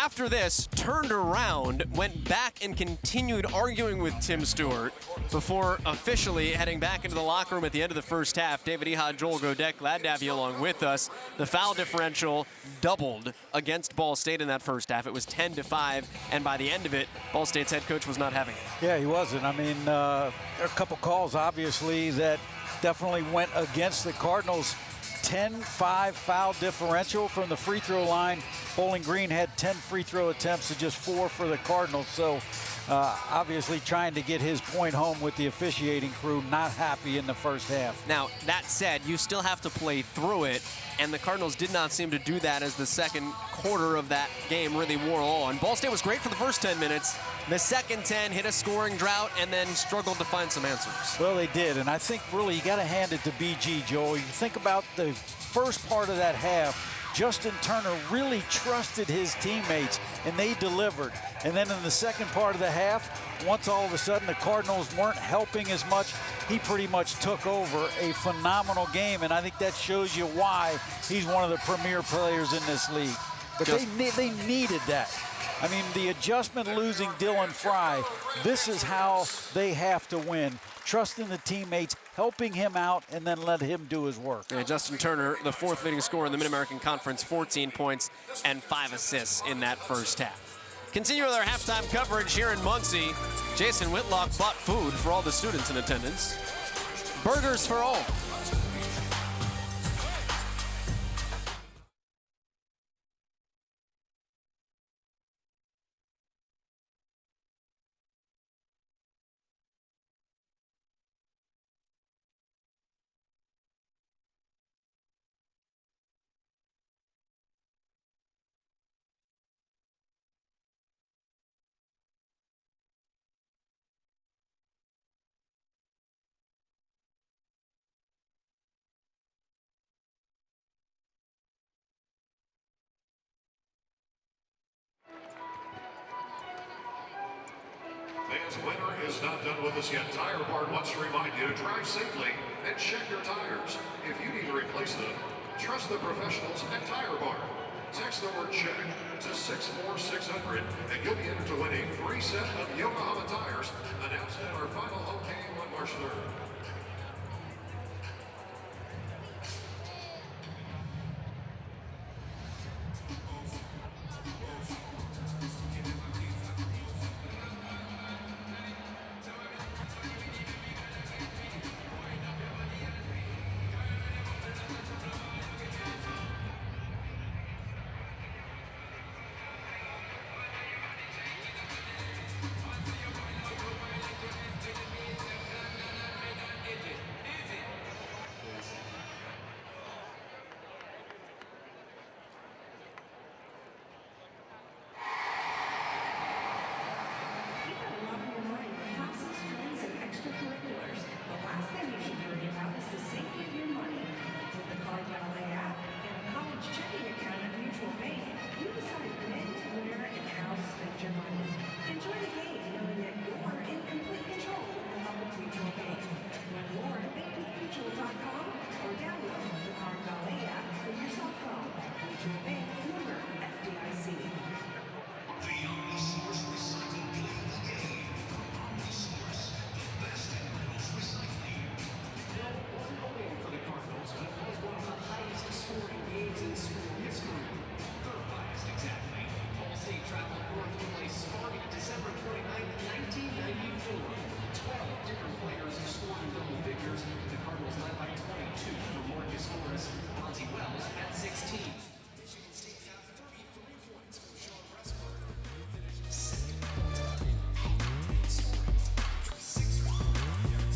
after this, turned around, went back and continued arguing with Tim Stewart before officially heading back into the locker room at the end of the first half. David Ehad, Joel Godek, glad to have you along with us. The foul differential doubled against Ball State in that first half. It was 10-5, and by the end of it, Ball State's head coach was not having it. Yeah, he wasn't. I mean, there are a couple calls, obviously, that definitely went against the Cardinals. 10-5 foul differential from the free throw line. Bowling Green had 10 free throw attempts to just 4 for the Cardinals. So obviously trying to get his point home with the officiating crew, not happy in the first half. Now, that said, you still have to play through it, and the Cardinals did not seem to do that as the second quarter of that game really wore on. Ball State was great for the first 10 minutes. The second 10 hit a scoring drought and then struggled to find some answers. Well, they did, and I think really you got to hand it to BG, Joel. You think about the first part of that half, Justin Turner really trusted his teammates, and they delivered. And then in the second part of the half, once all of a sudden the Cardinals weren't helping as much, he pretty much took over a phenomenal game, and I think that shows you why he's one of the premier players in this league. But they needed that. I mean, the adjustment losing Dylan Fry, this is how they have to win. Trusting the teammates, helping him out, and then let him do his work. Yeah, Justin Turner, the fourth leading scorer in the Mid-American Conference, 14 points and 5 assists in that first half. Continue with our halftime coverage here in Muncie. Jason Whitlock bought food for all the students in attendance. Burgers for all. Fans, winter is not done with us yet. Tire Barn wants to remind you to drive safely and check your tires. If you need to replace them, trust the professionals at Tire Barn. Text the word check to 64600 and you'll be entered to win a free set of Yokohama tires announced at our final home game on March 3rd.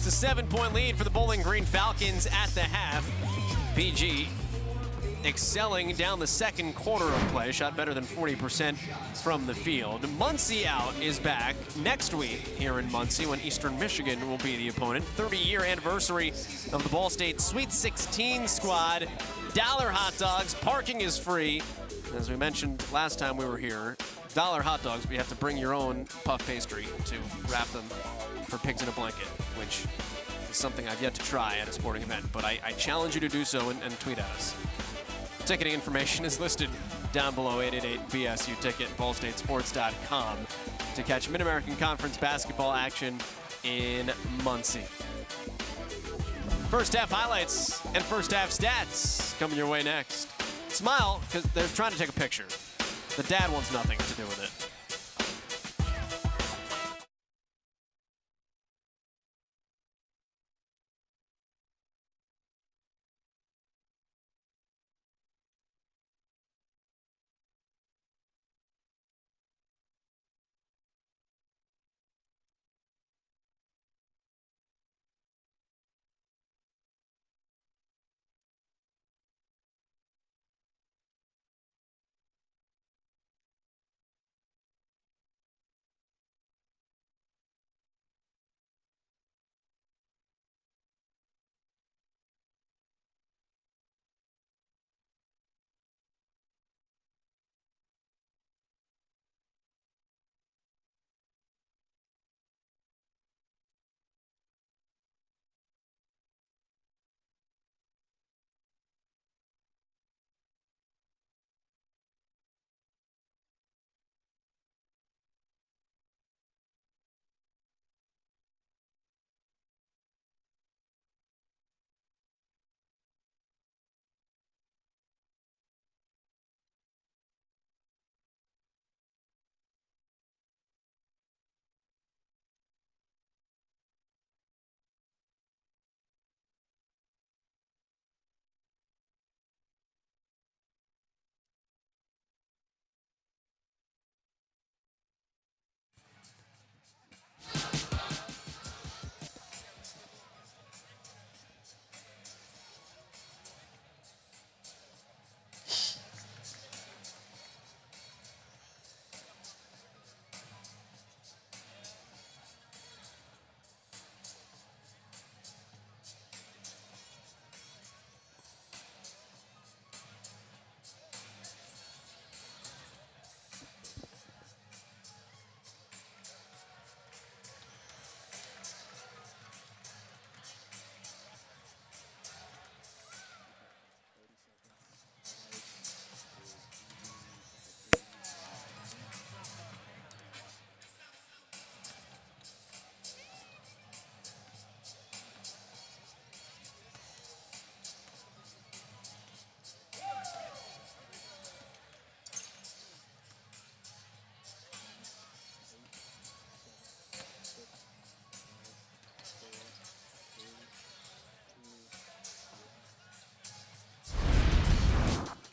It's a 7-point lead for the Bowling Green Falcons at the half. BG excelling down the second quarter of play, shot better than 40% from the field. Muncie out is back next week here in Muncie when Eastern Michigan will be the opponent. 30-year anniversary of the Ball State Sweet 16 squad. Dollar hot dogs, parking is free. As we mentioned last time we were here, dollar hot dogs, but you have to bring your own puff pastry to wrap them for pigs in a blanket, which is something I've yet to try at a sporting event, but I challenge you to do so and tweet at us. Ticketing information is listed down below. 888-BSU ticket, ballstatesports.com to catch Mid-American Conference basketball action in Muncie. First half highlights and first half stats coming your way next. Smile, because they're trying to take a picture. The dad wants nothing to do with it.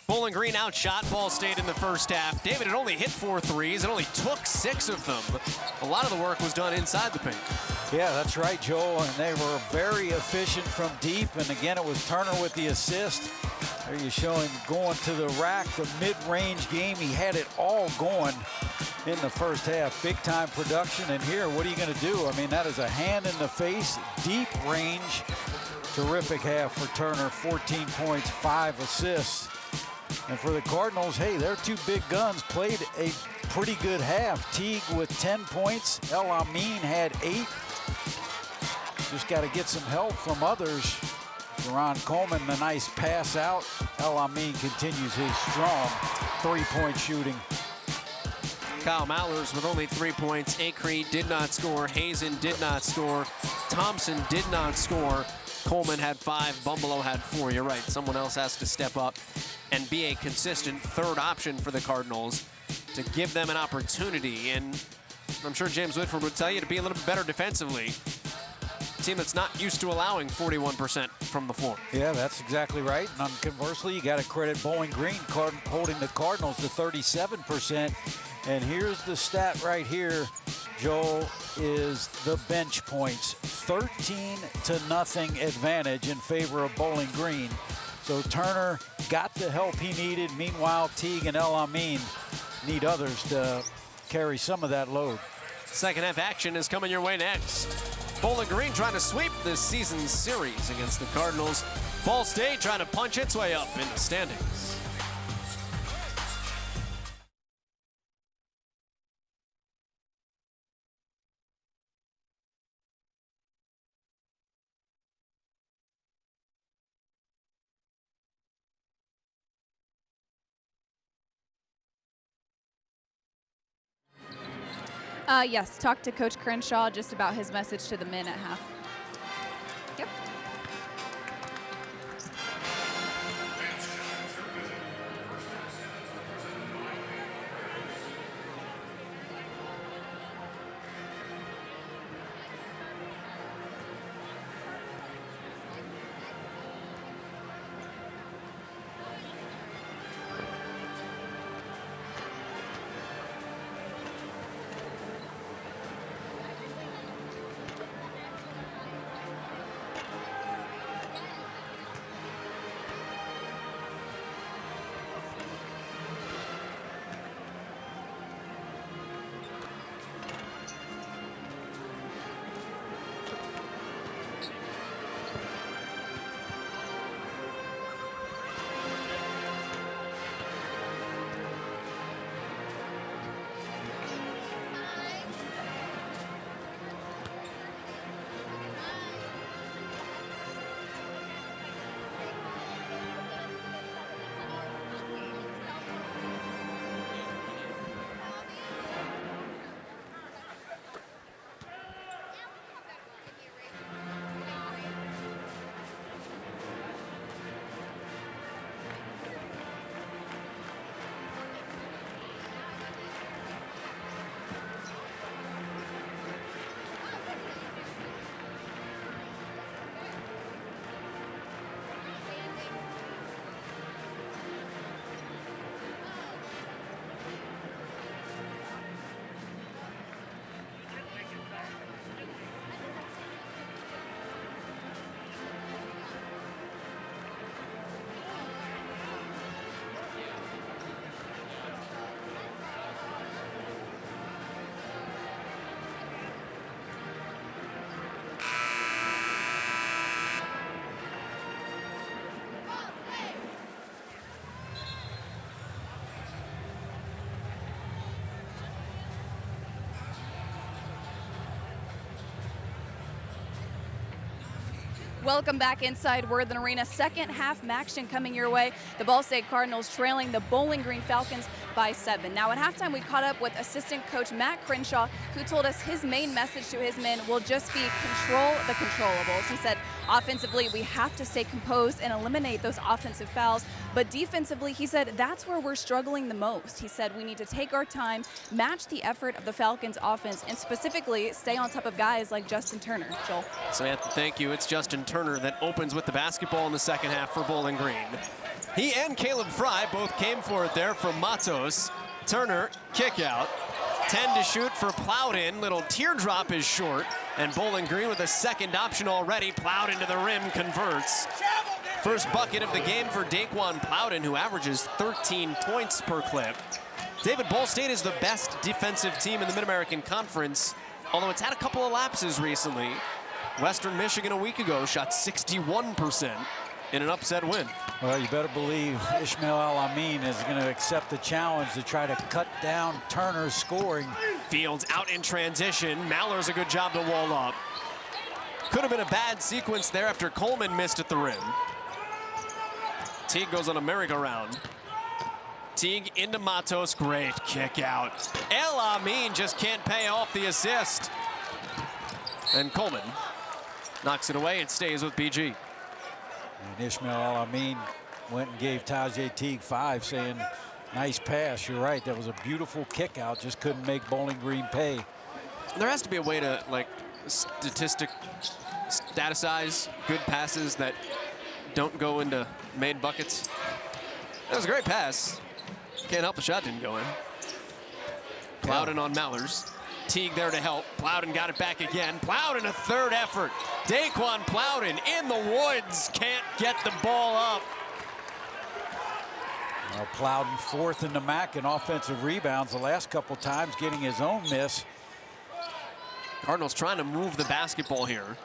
Bowling Green outshot Ball State in the first half. David had only hit 4 threes and only took 6 of them. A lot of the work was done inside the paint. Yeah, that's right, Joel, and they were very efficient from deep, and again, it was Turner with the assist. There you show him going to the rack, the mid-range game. He had it all going in the first half. Big-time production, and here, what are you going to do? I mean, that is a hand in the face, deep range. Terrific half for Turner, 14 points, 5 assists. And for the Cardinals, hey, their two big guns played a pretty good half. Teague with 10 points. El Amin had 8. Just got to get some help from others. Deron Coleman, the nice pass out. El Amin continues his strong three-point shooting. Kyle Mallers with only 3 points. Acree did not score. Hazen did not score. Thompson did not score. Coleman had 5. Bumbalo had 4. You're right. Someone else has to step up and be a consistent third option for the Cardinals to give them an opportunity. And I'm sure James Whitford would tell you to be a little bit better defensively. A team that's not used to allowing 41% from the floor. Yeah, that's exactly right. And conversely, you got to credit Bowling Green holding the Cardinals to 37%. And here's the stat right here, Joel, is the bench points. 13-0 advantage in favor of Bowling Green. So Turner got the help he needed. Meanwhile, Teague and El Amin need others to carry some of that load. Second half action is coming your way next. Bowling Green trying to sweep this season's series against the Cardinals. Ball State trying to punch its way up in the standings. Yes, talked to Coach Crenshaw just about his message to the men at half. Yep. Welcome back inside Worthen Arena. Second half action coming your way. The Ball State Cardinals trailing the Bowling Green Falcons by 7. Now at halftime we caught up with assistant coach Matt Crenshaw, who told us his main message to his men will just be control the controllables. He said offensively we have to stay composed and eliminate those offensive fouls, but defensively he said that's where we're struggling the most. He said we need to take our time, match the effort of the Falcons offense, and specifically stay on top of guys like Justin Turner. Joel. Samantha, thank you. It's Justin Turner that opens with the basketball in the second half for Bowling Green. He and Caleb Fry both came for it there from Matos. Turner, kick out. 10 to shoot for Plowden. Little teardrop is short. And Bowling Green with a second option already. Plowden to the rim, converts. First bucket of the game for Daquan Plowden, who averages 13 points per clip. David, Ball State is the best defensive team in the Mid-American Conference, although it's had a couple of lapses recently. Western Michigan a week ago shot 61% in an upset win. Well, you better believe Ishmael Al-Amin is going to accept the challenge to try to cut down Turner's scoring. Fields out in transition. Maller's a good job to wall up. Could have been a bad sequence there after Coleman missed at the rim. Teague goes on a merry-go-round. Teague into Matos, great kick out. El-Amin just can't pay off the assist. And Coleman knocks it away and stays with BG. And Ishmael Al-Amin went and gave Tajay Teague 5, saying, nice pass, you're right, that was a beautiful kick out, just couldn't make Bowling Green pay. There has to be a way to, like, staticize good passes that don't go into made buckets. That was a great pass. Can't help the shot didn't go in. Plowden on Mallers. Teague there to help. Plowden got it back again. Plowden a third effort. Daquan Plowden in the woods. Can't get the ball up. Well, Plowden fourth in the MAC in offensive rebounds the last couple times, getting his own miss. Cardinals trying to move the basketball here.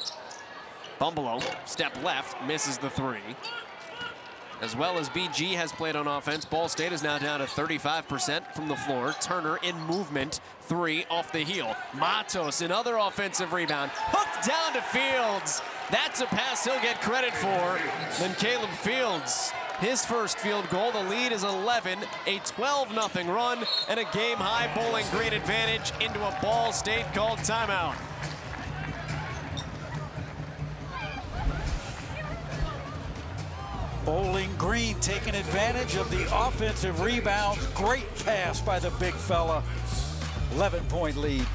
Bumbalo, step left, misses the three. As well as BG has played on offense, Ball State is now down to 35% from the floor. Turner in movement, three off the heel. Matos, another offensive rebound, hooked down to Fields. That's a pass he'll get credit for. Then Caleb Fields his first field goal. The lead is 11, a 12-0 run, and a game-high Bowling Green advantage into a Ball State called timeout. Bowling Green taking advantage of the offensive rebounds. Great pass by the big fella. 11-point lead.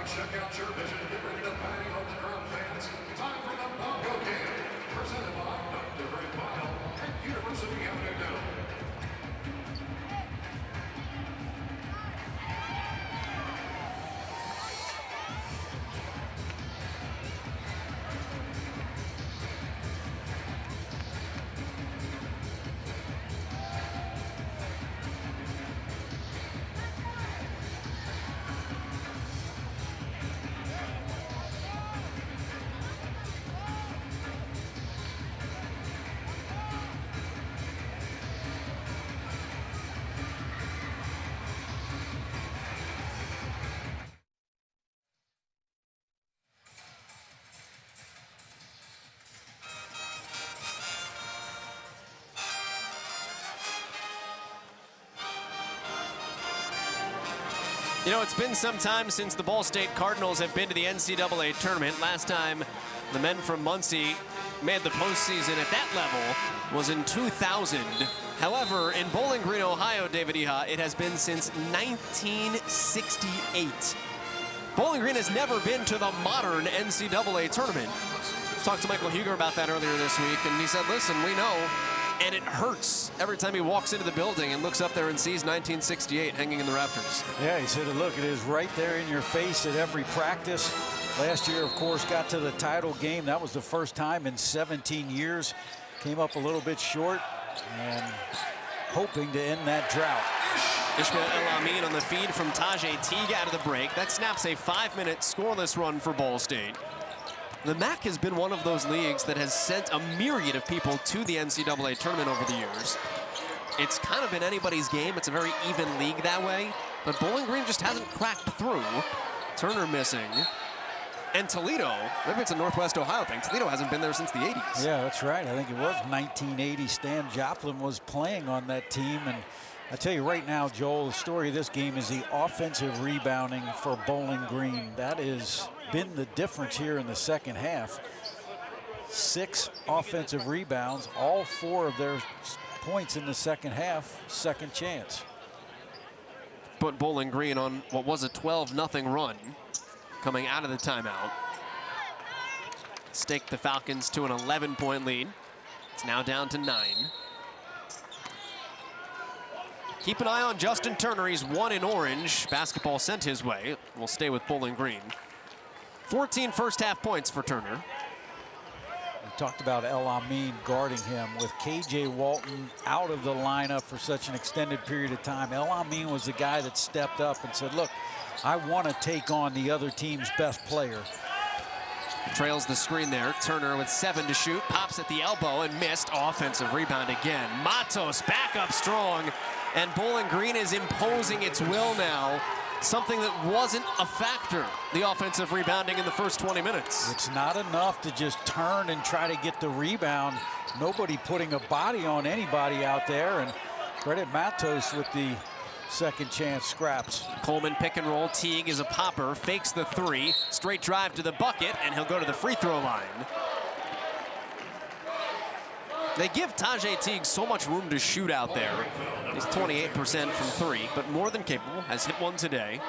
Check out your vision. Get ready to bang on the drum, fans. Time for the Bongo Game. Presented by Dr. Greg Mile and University of New Delhi. You know, it's been some time since the Ball State Cardinals have been to the NCAA tournament. Last time the men from Muncie made the postseason at that level was in 2000. However, in Bowling Green, Ohio, David Iha, it has been since 1968. Bowling Green has never been to the modern NCAA tournament. Talked to Michael Huger about that earlier this week, and he said, listen, we know, and it hurts every time he walks into the building and looks up there and sees 1968 hanging in the rafters. Yeah, he said, look, it is right there in your face at every practice. Last year, of course, got to the title game. That was the first time in 17 years. Came up a little bit short and hoping to end that drought. Ishmael El-Amin on the feed from Tajay Teague out of the break. That snaps a 5-minute scoreless run for Ball State. The MAC has been one of those leagues that has sent a myriad of people to the NCAA tournament over the years. It's kind of been anybody's game. It's a very even league that way. But Bowling Green just hasn't cracked through. Turner missing. And Toledo, maybe it's a Northwest Ohio thing. Toledo hasn't been there since the 80s. Yeah, that's right. I think it was 1980. Stan Joplin was playing on that team. And I tell you right now, Joel, the story of this game is the offensive rebounding for Bowling Green. That has been the difference here in the second half. 6 offensive rebounds, all 4 of their points in the second half, second chance. Put Bowling Green on what was a 12-0 run coming out of the timeout. Staked the Falcons to an 11-point lead. It's now down to 9. Keep an eye on Justin Turner. He's 1 in orange. Basketball sent his way. We'll stay with Bowling Green. 14 first-half points for Turner. We talked about El-Amin guarding him. With K.J. Walton out of the lineup for such an extended period of time, El-Amin was the guy that stepped up and said, look, I want to take on the other team's best player. Trails the screen there. Turner with 7 to shoot. Pops at the elbow and missed. Offensive rebound again. Matos back up strong. And Bowling Green is imposing its will now. Something that wasn't a factor, the offensive rebounding in the first 20 minutes. It's not enough to just turn and try to get the rebound. Nobody putting a body on anybody out there. And credit Matos with the second chance scraps. Coleman pick and roll. Teague is a popper, fakes the 3, straight drive to the bucket, and he'll go to the free throw line. They give Tajay Teague so much room to shoot out there. He's 28% from 3, but more than capable, has hit one today.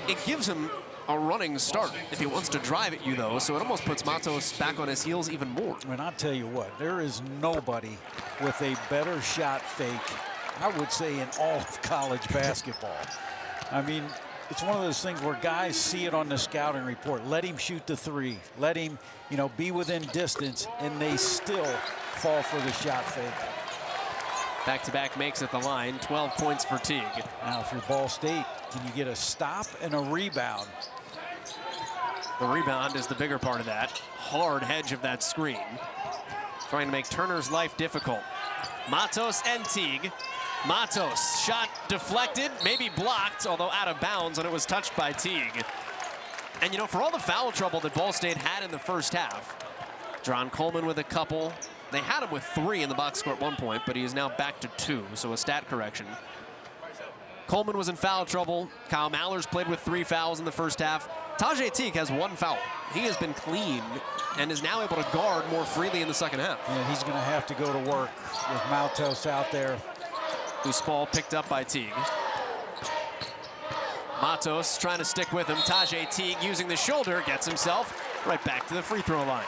It gives him a running start if he wants to drive at you, though, so it almost puts Matos back on his heels even more. And I'll tell you what, there is nobody with a better shot fake, I would say, in all of college basketball. I mean, it's one of those things where guys see it on the scouting report. Let him shoot the three. Let him, you know, be within distance, and they still fall for the shot fake. Back-to-back makes at the line, 12 points for Teague. Now, if you're Ball State, can you get a stop and a rebound? The rebound is the bigger part of that. Hard hedge of that screen. Trying to make Turner's life difficult. Matos and Teague. Matos, shot deflected, maybe blocked, although out of bounds, and it was touched by Teague. And you know, for all the foul trouble that Ball State had in the first half, John Coleman with a couple. They had him with 3 in the box score at one point, but he is now back to 2, so a stat correction. Coleman was in foul trouble. Kyle Mallers played with 3 fouls in the first half. Tajay Teague has 1 foul. He has been clean and is now able to guard more freely in the second half. And he's going to have to go to work with Matos out there. Loose ball picked up by Teague. Matos trying to stick with him. Tajay Teague using the shoulder, gets himself right back to the free throw line.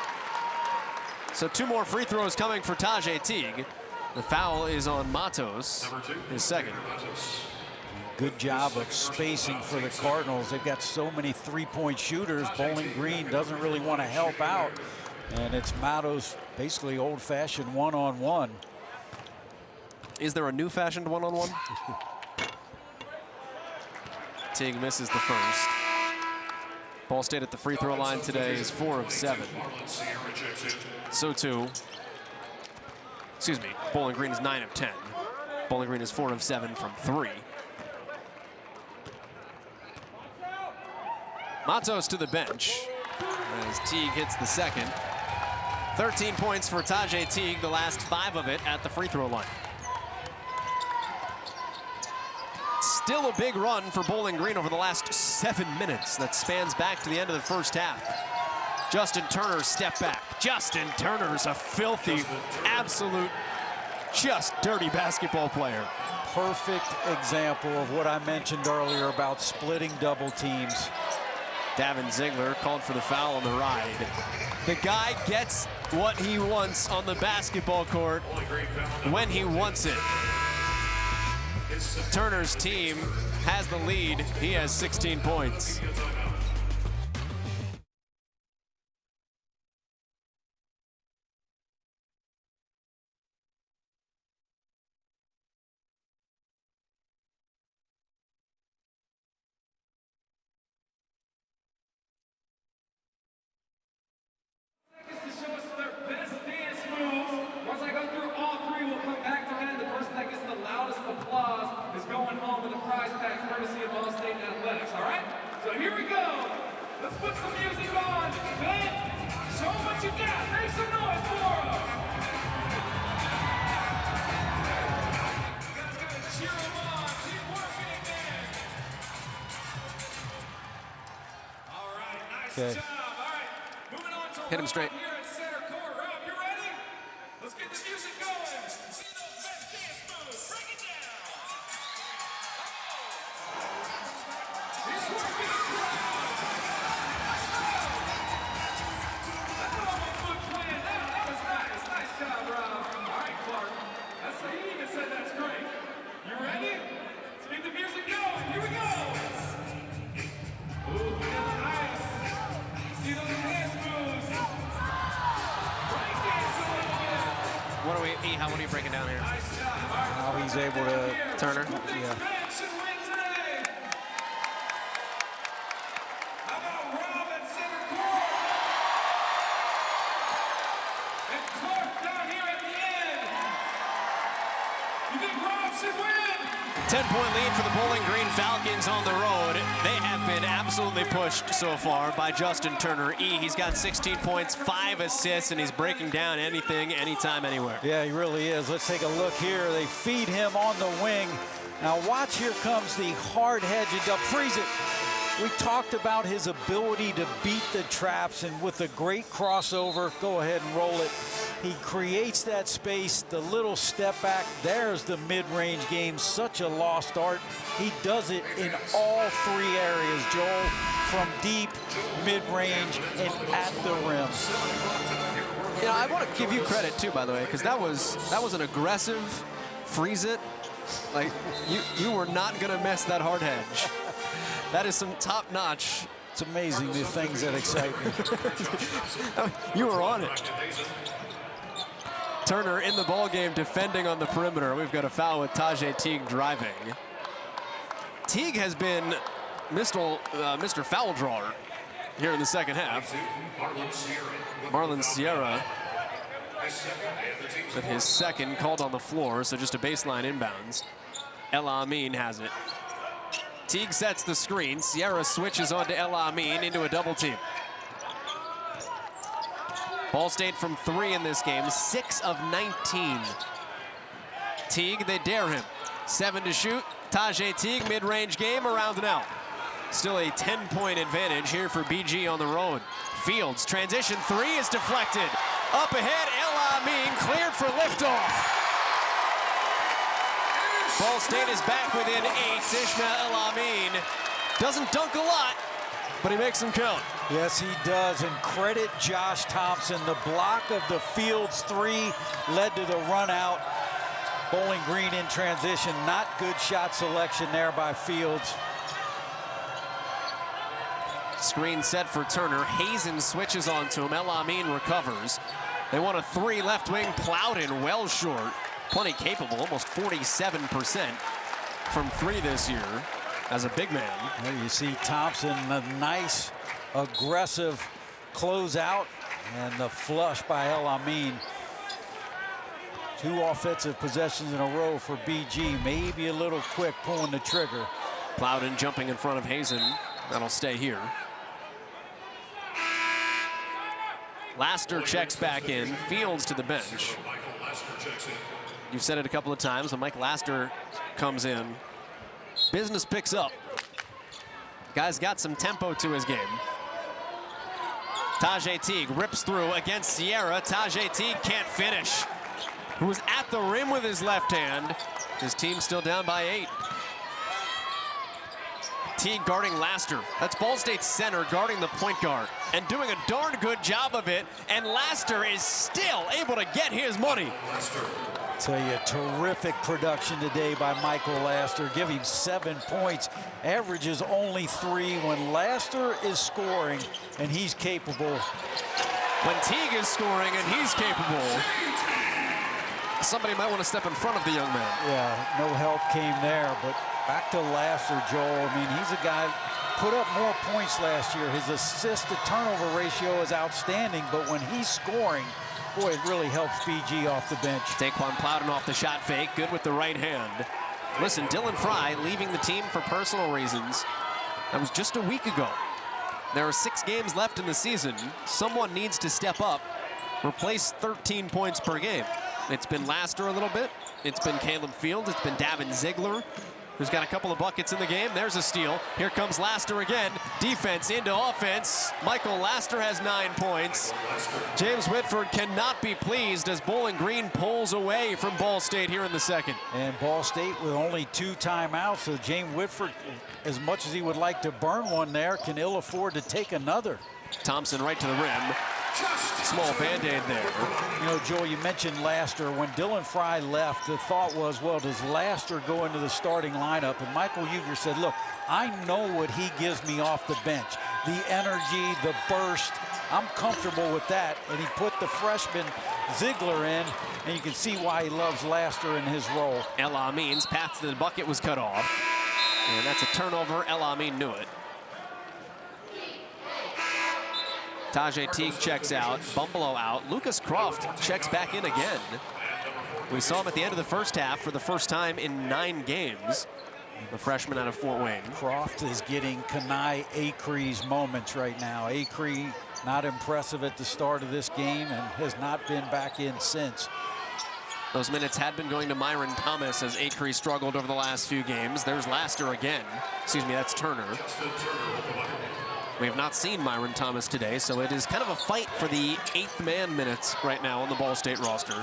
So 2 more free throws coming for Tajay Teague. The foul is on Matos, his second. Good job of spacing for the Cardinals. They've got so many three-point shooters. Bowling Green doesn't really want to help out. And it's Matos, basically old-fashioned one-on-one. Is there a new-fashioned one-on-one? Teague misses the first. Ball State at the free throw line today is 4 of 7. So too, excuse me, Bowling Green is 9 of 10. Bowling Green is 4 of 7 from 3. Matos to the bench as Teague hits the second. 13 points for Tajay Teague, the last 5 of it at the free throw line. Still a big run for Bowling Green over the last 7 minutes. That spans back to the end of the first half. Justin Turner step back. Justin Turner's a filthy, absolute, just dirty basketball player. Perfect example of what I mentioned earlier about splitting double teams. Davin Ziegler called for the foul on the ride. The guy gets what he wants on the basketball court when he wants it. Turner's team has the lead. He has 16 points. Okay. Hit him straight. Let's get the music going. See those best dance moves. Break it down. He's working the crowd. That almost looked planned out. That was nice. Nice job, Rob. All right, Clark. He even said that's great. You ready? Let's get the music going. Here we go. Ooh, nice. See those dance moves. Break dance a little bit. What are you breaking down here? Nice job. All right. Now he's able to Turner. Yeah. Man should win today. How about Rob at center court? And Clark down here at the end. You think Rob should win? 10-point lead for the Bowling Green Falcons on the road. They have been absolutely pushed so far by Justin Turner. He's got 16 points, 5 assists, and he's breaking down anything, anytime, anywhere. Yeah, he really is. Let's take a look here. They feed him on the wing. Now watch, here comes the hard hedge and up. Freeze it. We talked about his ability to beat the traps, and with a great crossover, go ahead and roll it. He creates that space, the little step back. There's the mid-range game, such a lost art. He does it in all three areas, Joel, from deep, mid-range, and at the rim. You know, I want to give you credit too, by the way, because that was an aggressive freeze it. Like you were not going to miss that hard hedge. That is some top notch. It's amazing the things that excite me. You were on it. Turner in the ball game defending on the perimeter. We've got a foul with Tajay Teague driving. Teague has been Mr. Foul Drawer here in the second half. Marlon Sierra with his second called on the floor, so just a baseline inbounds. El Amin has it. Teague sets the screen. Sierra switches on to El Amin into a double team. Ball State from 3 in this game, 6 of 19. Teague, they dare him. 7 to shoot. Tajay Teague, mid-range game, around and out. Still a 10-point advantage here for BG on the road. Fields, transition 3 is deflected. Up ahead, El Amin cleared for liftoff. Ball State is back within 8. Ishmael El Amin doesn't dunk a lot, but he makes them count. Yes, he does, and credit Josh Thompson. The block of the Fields 3 led to the run out. Bowling Green in transition, not good shot selection there by Fields. Screen set for Turner. Hazen switches onto him. El Amin recovers. They want a 3 left wing. Plowden well short. Plenty capable, almost 47% from 3 this year as a big man. Well, you see Thompson, a nice, aggressive closeout, and the flush by El Amin. 2 offensive possessions in a row for BG. Maybe a little quick pulling the trigger. Plowden jumping in front of Hazen. That'll stay here. Laster checks back in. Fields to the bench. You've said it a couple of times. When Mike Laster comes in, business picks up. Guy's got some tempo to his game. Tajay Teague rips through against Sierra. Tajay Teague can't finish. Who was at the rim with his left hand. His team still down by 8. Teague guarding Laster. That's Ball State's center guarding the point guard and doing a darn good job of it. And Laster is still able to get his money. Tell you, terrific production today by Michael Laster. Give him 7 points. Averages only 3 when Laster is scoring and he's capable. When Teague is scoring and he's capable, somebody might want to step in front of the young man. Yeah, no help came there, but back to Laster, Joel. I mean, he's a guy put up more points last year. His assist to turnover ratio is outstanding, but when he's scoring, boy, it really helps BG off the bench. Daquan Plowden off the shot fake, good with the right hand. Listen, Dylan Fry leaving the team for personal reasons. That was just a week ago. There are 6 games left in the season. Someone needs to step up, replace 13 points per game. It's been Laster a little bit. It's been Caleb Fields. It's been Davin Ziegler, who's got a couple of buckets in the game. There's a steal. Here comes Laster again. Defense into offense. Michael Laster has 9 points. James Whitford cannot be pleased as Bowling Green pulls away from Ball State here in the second. And Ball State with only 2 timeouts, so James Whitford, as much as he would like to burn one there, can ill afford to take another. Thompson right to the rim. Small Band-Aid there. You know, Joel, you mentioned Laster. When Dylan Fry left, the thought was, well, does Laster go into the starting lineup? And Michael Uger said, look, I know what he gives me off the bench. The energy, the burst. I'm comfortable with that. And he put the freshman Ziegler in, and you can see why he loves Laster in his role. El Amin's path to the bucket was cut off. And that's a turnover. El Amin knew it. Tajay Teague checks out, Bumbleau out. Lucas Croft checks back in again. We saw him at the end of the first half for the first time in 9 games. The freshman out of Fort Wayne. Croft is getting Kanai Acree's moments right now. Acree not impressive at the start of this game and has not been back in since. Those minutes had been going to Myron Thomas as Acree struggled over the last few games. There's Laster again. Excuse me, that's Turner. We have not seen Myron Thomas today, so it is kind of a fight for the 8th man minutes right now on the Ball State roster.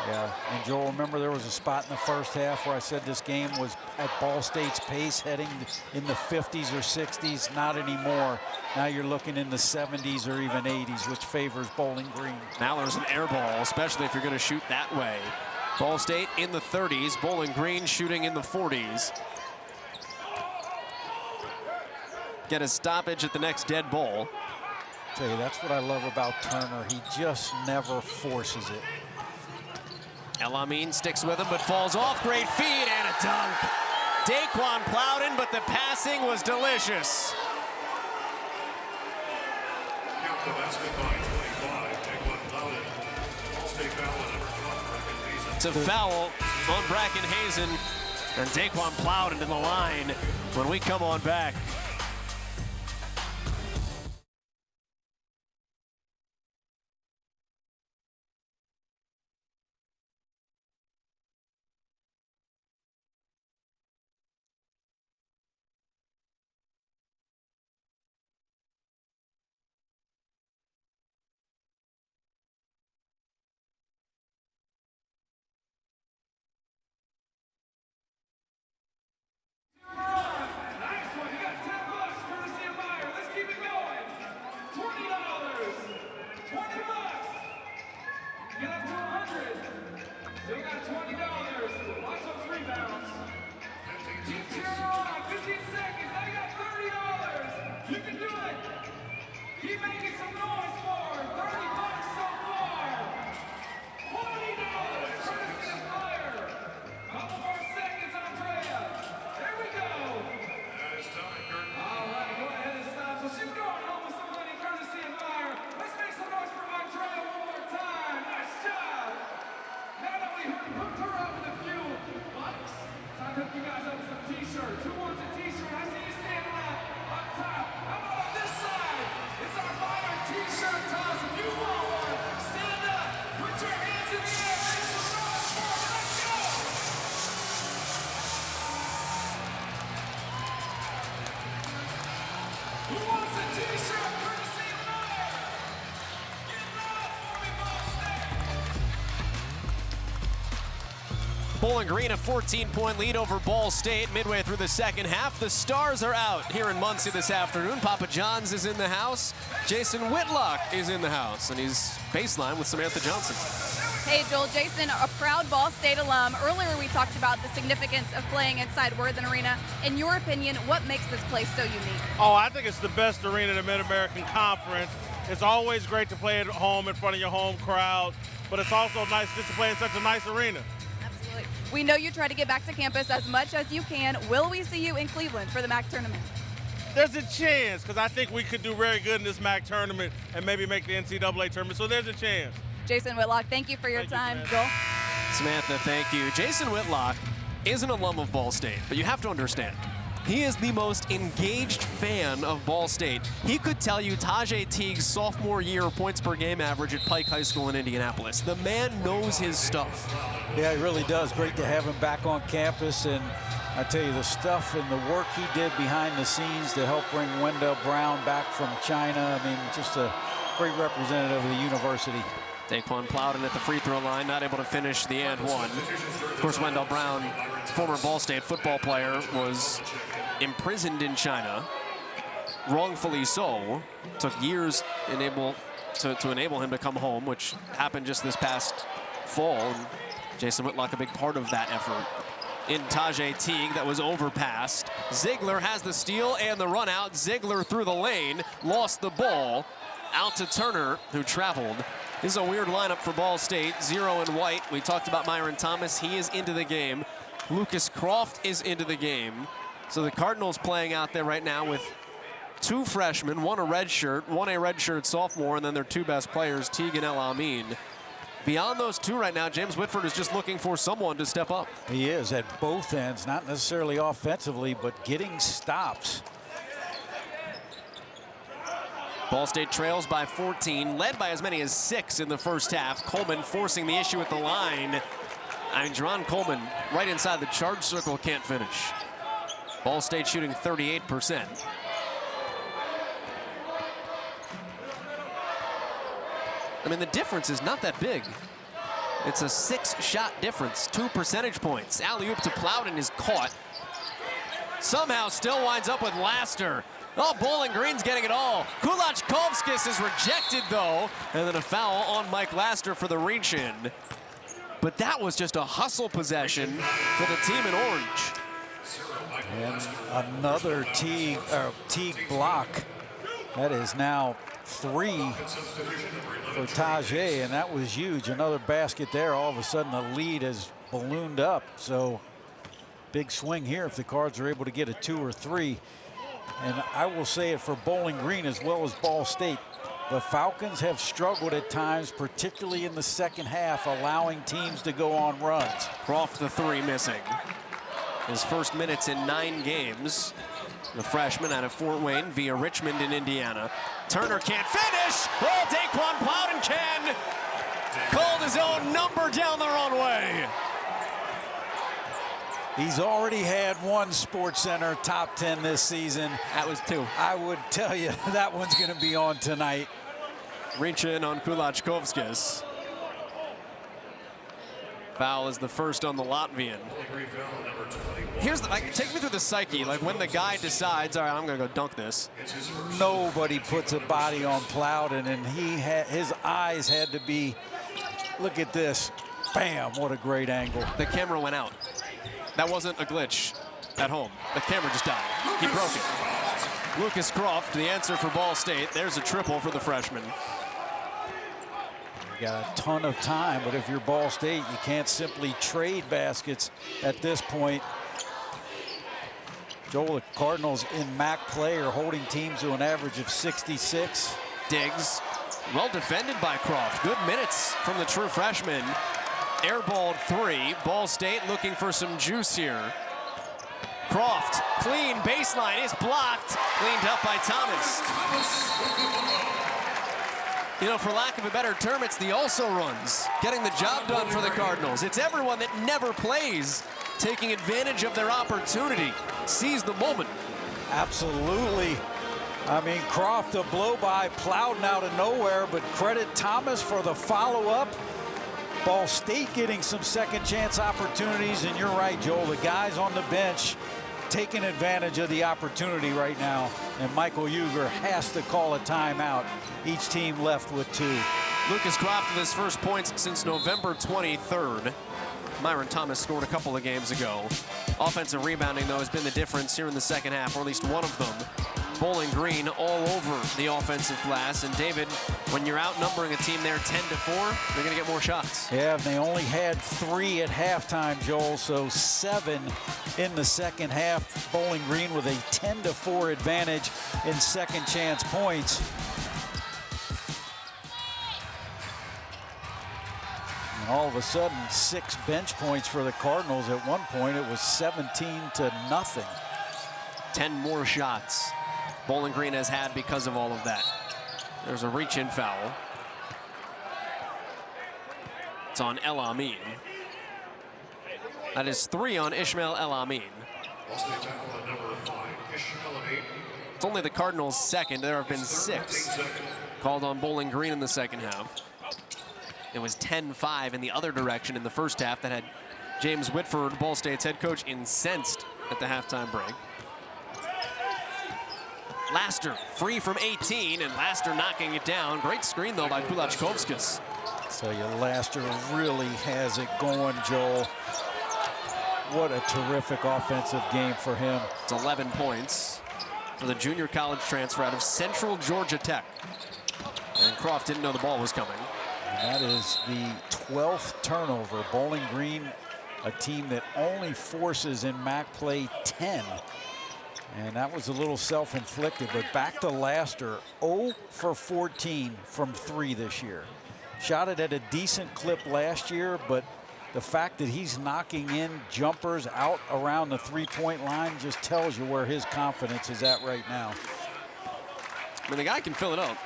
Yeah, and Joel, remember there was a spot in the first half where I said this game was at Ball State's pace, heading in the 50s or 60s. Not anymore. Now you're looking in the 70s or even 80s, which favors Bowling Green. Now there's an air ball, especially if you're going to shoot that way. Ball State in the 30s, Bowling Green shooting in the 40s. Get a stoppage at the next dead ball. Tell you, that's what I love about Turner. He just never forces it. El Amin sticks with him, but falls off. Great feed and a dunk. Daquan Plowden, but the passing was delicious. Count the basket by 25. Daquan Plowden. Ball State foul on number 12, Bracken Hazen. It's a foul on Bracken Hazen, and Daquan Plowden to the line when we come on back. Bowling Green a 14-point lead over Ball State midway through the second half. The Stars are out here in Muncie this afternoon. Papa John's is in the house. Jason Whitlock is in the house, and he's baseline with Samantha Johnson. Hey, Joel, Jason, a proud Ball State alum. Earlier we talked about the significance of playing inside Worthen Arena. In your opinion, what makes this place so unique? Oh, I think it's the best arena in the Mid-American Conference. It's always great to play at home in front of your home crowd, but it's also nice just to play in such a nice arena. Absolutely. We know you try to get back to campus as much as you can. Will we see you in Cleveland for the MAC tournament? There's a chance, because I think we could do very good in this MAC tournament and maybe make the NCAA tournament, so there's a chance. Jason Whitlock, thank you for your time. Joel? Samantha, thank you. Jason Whitlock is an alum of Ball State, but you have to understand, he is the most engaged fan of Ball State. He could tell you Tajay Teague's sophomore year points per game average at Pike High School in Indianapolis. The man knows his stuff. Yeah, he really does. Great to have him back on campus, and I tell you, the stuff and the work he did behind the scenes to help bring Wendell Brown back from China. I mean, just a great representative of the university. Daquan Plowden at the free throw line, not able to finish the and one. Of course, Wendell Brown, former Ball State football player, was imprisoned in China, wrongfully so. Took years to enable him to come home, which happened just this past fall. And Jason Whitlock, a big part of that effort. In Tajay Teague, that was overpassed. Ziegler has the steal and the run out. Ziegler through the lane, lost the ball. Out to Turner, who traveled. This is a weird lineup for Ball State. 0 and white. We talked about Myron Thomas. He is into the game. Lucas Croft is into the game. So the Cardinals playing out there right now with two freshmen, one a redshirt sophomore, and then their two best players, Teague and El Amin. Beyond those two right now, James Whitford is just looking for someone to step up. He is at both ends, not necessarily offensively, but getting stops. Ball State trails by 14, led by as many as 6 in the first half. Coleman forcing the issue at the line. I mean, Jerron Coleman right inside the charge circle, can't finish. Ball State shooting 38%. I mean, the difference is not that big. It's a 6-shot difference, 2 percentage points. Alley-oop to Plowden is caught. Somehow still winds up with Laster. Oh, Bowling Green's getting it all. Kulachkovskis is rejected, though. And then a foul on Mike Laster for the reach-in. But that was just a hustle possession for the team in orange. And another Teague block. That is now 3 for Tajay, and that was huge. Another basket there. All of a sudden, the lead has ballooned up. So big swing here if the Cards are able to get a 2 or 3. And I will say it for Bowling Green as well as Ball State. The Falcons have struggled at times, particularly in the second half, allowing teams to go on runs. Croft the 3 missing. His first minutes in 9 games. The freshman out of Fort Wayne via Richmond in Indiana. Turner can't finish. Oh, Daquan Plowden can. Called his own number down the runway. He's already had 1 SportsCenter top 10 this season. That was 2. I would tell you that one's going to be on tonight. Reach in on Kulachkovskis. Foul is the first on the Latvian. Here's the, take me through the psyche, like when the guy decides, all right, I'm gonna go dunk this. Nobody puts a body on Plowden, and his eyes had to be, look at this, bam, what a great angle. The camera went out. That wasn't a glitch at home. The camera just died. He broke it. Lucas Croft, the answer for Ball State. There's a triple for the freshman. You got a ton of time, but if you're Ball State, you can't simply trade baskets at this point. Joel, the Cardinals in MAC play are holding teams to an average of 66. Diggs, well defended by Croft. Good minutes from the true freshman. Airballed 3. Ball State looking for some juice here. Croft, clean baseline is blocked. Cleaned up by Thomas. You know, for lack of a better term, it's the also runs. Getting the job done for the Cardinals. It's everyone that never plays taking advantage of their opportunity. Seize the moment. Absolutely. I mean, Croft a blow by, Plowden out of nowhere, but credit Thomas for the follow-up. Ball State getting some second chance opportunities, and you're right, Joel, the guys on the bench taking advantage of the opportunity right now, and Michael Uger has to call a timeout. Each team left with 2. Lucas Croft with his first points since November 23rd. Myron Thomas scored a couple of games ago. Offensive rebounding, though, has been the difference here in the second half, or at least one of them. Bowling Green all over the offensive glass. And David, when you're outnumbering a team there 10-4, they're going to get more shots. Yeah, and they only had 3 at halftime, Joel, so 7 in the second half. Bowling Green with a 10-4 advantage in second chance points. And all of a sudden, 6 bench points for the Cardinals. At one point, it was 17-0. 10 more shots Bowling Green has had because of all of that. There's a reach-in foul. It's on El Amin. That is 3 on Ishmael El Amin. It's only the Cardinals' second. There have been 6 called on Bowling Green in the second half. It was 10-5 in the other direction in the first half that had James Whitford, Ball State's head coach, incensed at the halftime break. Laster free from 18, and Laster knocking it down. Great screen, though, by Kulachkovskis. So Laster really has it going, Joel. What a terrific offensive game for him. It's 11 points for the junior college transfer out of Central Georgia Tech. And Croft didn't know the ball was coming. And that is the 12th turnover. Bowling Green, a team that only forces in MAC play 10. And that was a little self-inflicted, but back to Laster, 0 for 14 from 3 this year. Shot it at a decent clip last year, but the fact that he's knocking in jumpers out around the three-point line just tells you where his confidence is at right now. I mean, the guy can fill it up.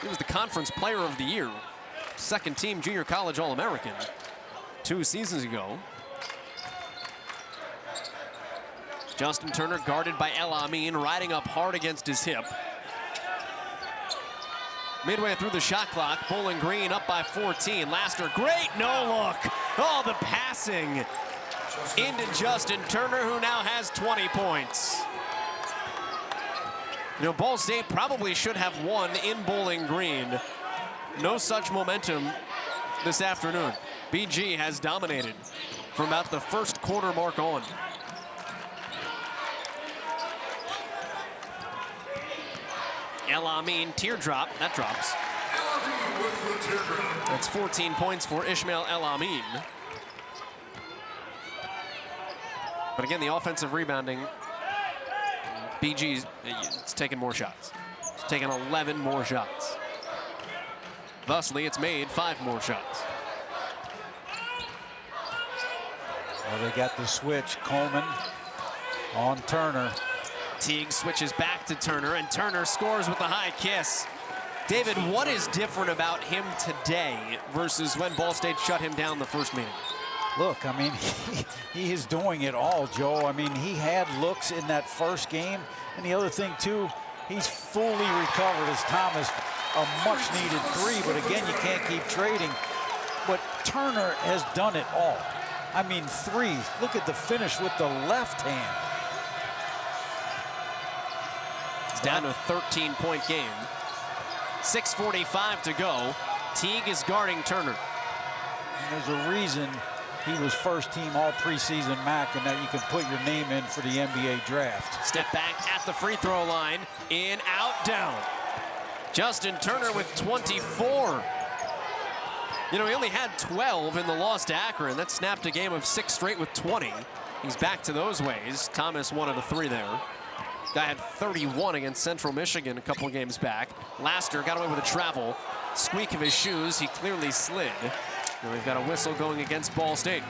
He was the conference player of the year, second team junior college All-American 2 seasons ago. Justin Turner guarded by El Amin, riding up hard against his hip. Midway through the shot clock, Bowling Green up by 14. Laster, great no look. Oh, the passing into Justin Turner, who now has 20 points. You know, Ball State probably should have won in Bowling Green. No such momentum this afternoon. BG has dominated from about the first quarter mark on. El Amin teardrop, that drops. That's 14 points for Ishmael El Amin. But again, the offensive rebounding, BG's it's taking more shots. It's taken 11 more shots. Thusly, it's made 5 more shots. Well, they got the switch. Coleman on Turner. Teague switches back to Turner, and Turner scores with the high kiss. David, what is different about him today versus when Ball State shut him down the first meeting? Look, I mean, he is doing it all, Joe. I mean, he had looks in that first game. And the other thing, too, he's fully recovered as Thomas, a much-needed 3. But again, you can't keep trading. But Turner has done it all. I mean, 3s. Look at the finish with the left hand. It's down to a 13-point game. 6:45 to go. Teague is guarding Turner. And there's a reason he was first team all preseason MAC, and that you can put your name in for the NBA draft. Step back at the free throw line. In, out, down. Justin Turner with 24. You know, he only had 12 in the loss to Akron. That snapped a game of 6 straight with 20. He's back to those ways. Thomas 1 of the 3 there. Guy had 31 against Central Michigan a couple games back. Laster got away with a travel. Squeak of his shoes, he clearly slid. And we've got a whistle going against Ball State.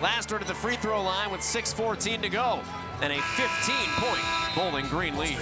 Laster to the free throw line with 6:14 to go. And a 15-point Bowling Green lead.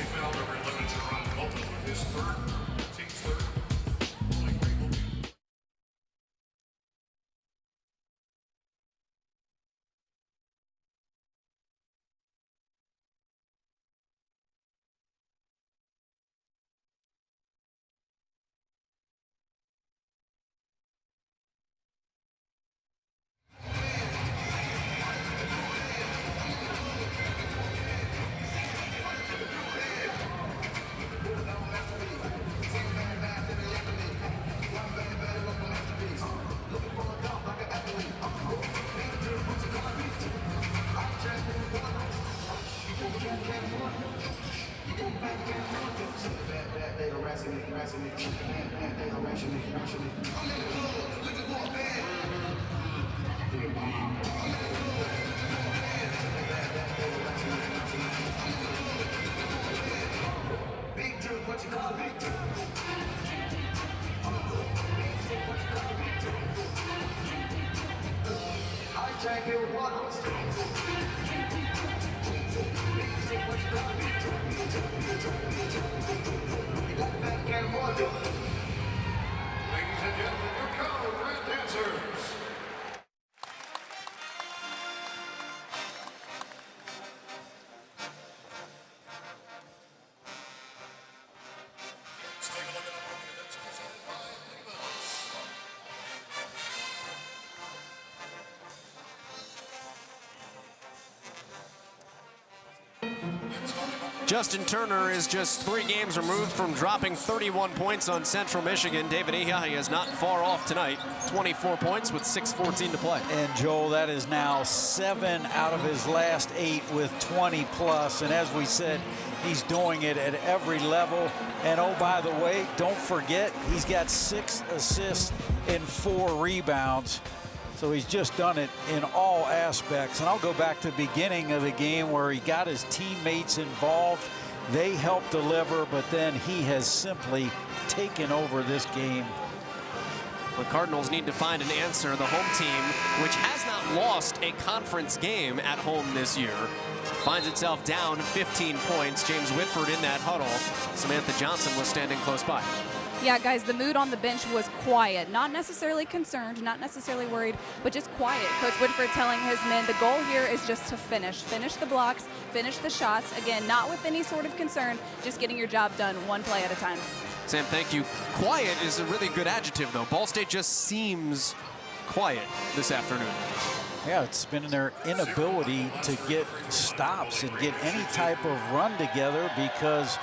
Justin Turner is just 3 games removed from dropping 31 points on Central Michigan. David Ehahi is not far off tonight. 24 points with 6:14 to play. And Joel, that is now 7 out of his last 8 with 20 plus. And as we said, he's doing it at every level. And oh, by the way, don't forget, he's got 6 assists and 4 rebounds. So he's just done it in all aspects. And I'll go back to the beginning of the game where he got his teammates involved. They helped deliver, but then he has simply taken over this game. The Cardinals need to find an answer. The home team, which has not lost a conference game at home this year, finds itself down 15 points. James Whitford in that huddle. Samantha Johnson was standing close by. Yeah, guys, the mood on the bench was quiet. Not necessarily concerned, not necessarily worried, but just quiet. Coach Whitford telling his men the goal here is just to finish the blocks, finish the shots. Again, not with any sort of concern, just getting your job done 1 play at a time. Sam, thank you. Quiet is a really good adjective, though. Ball State just seems quiet this afternoon. Yeah, it's been their inability to get stops and get any type of run together because,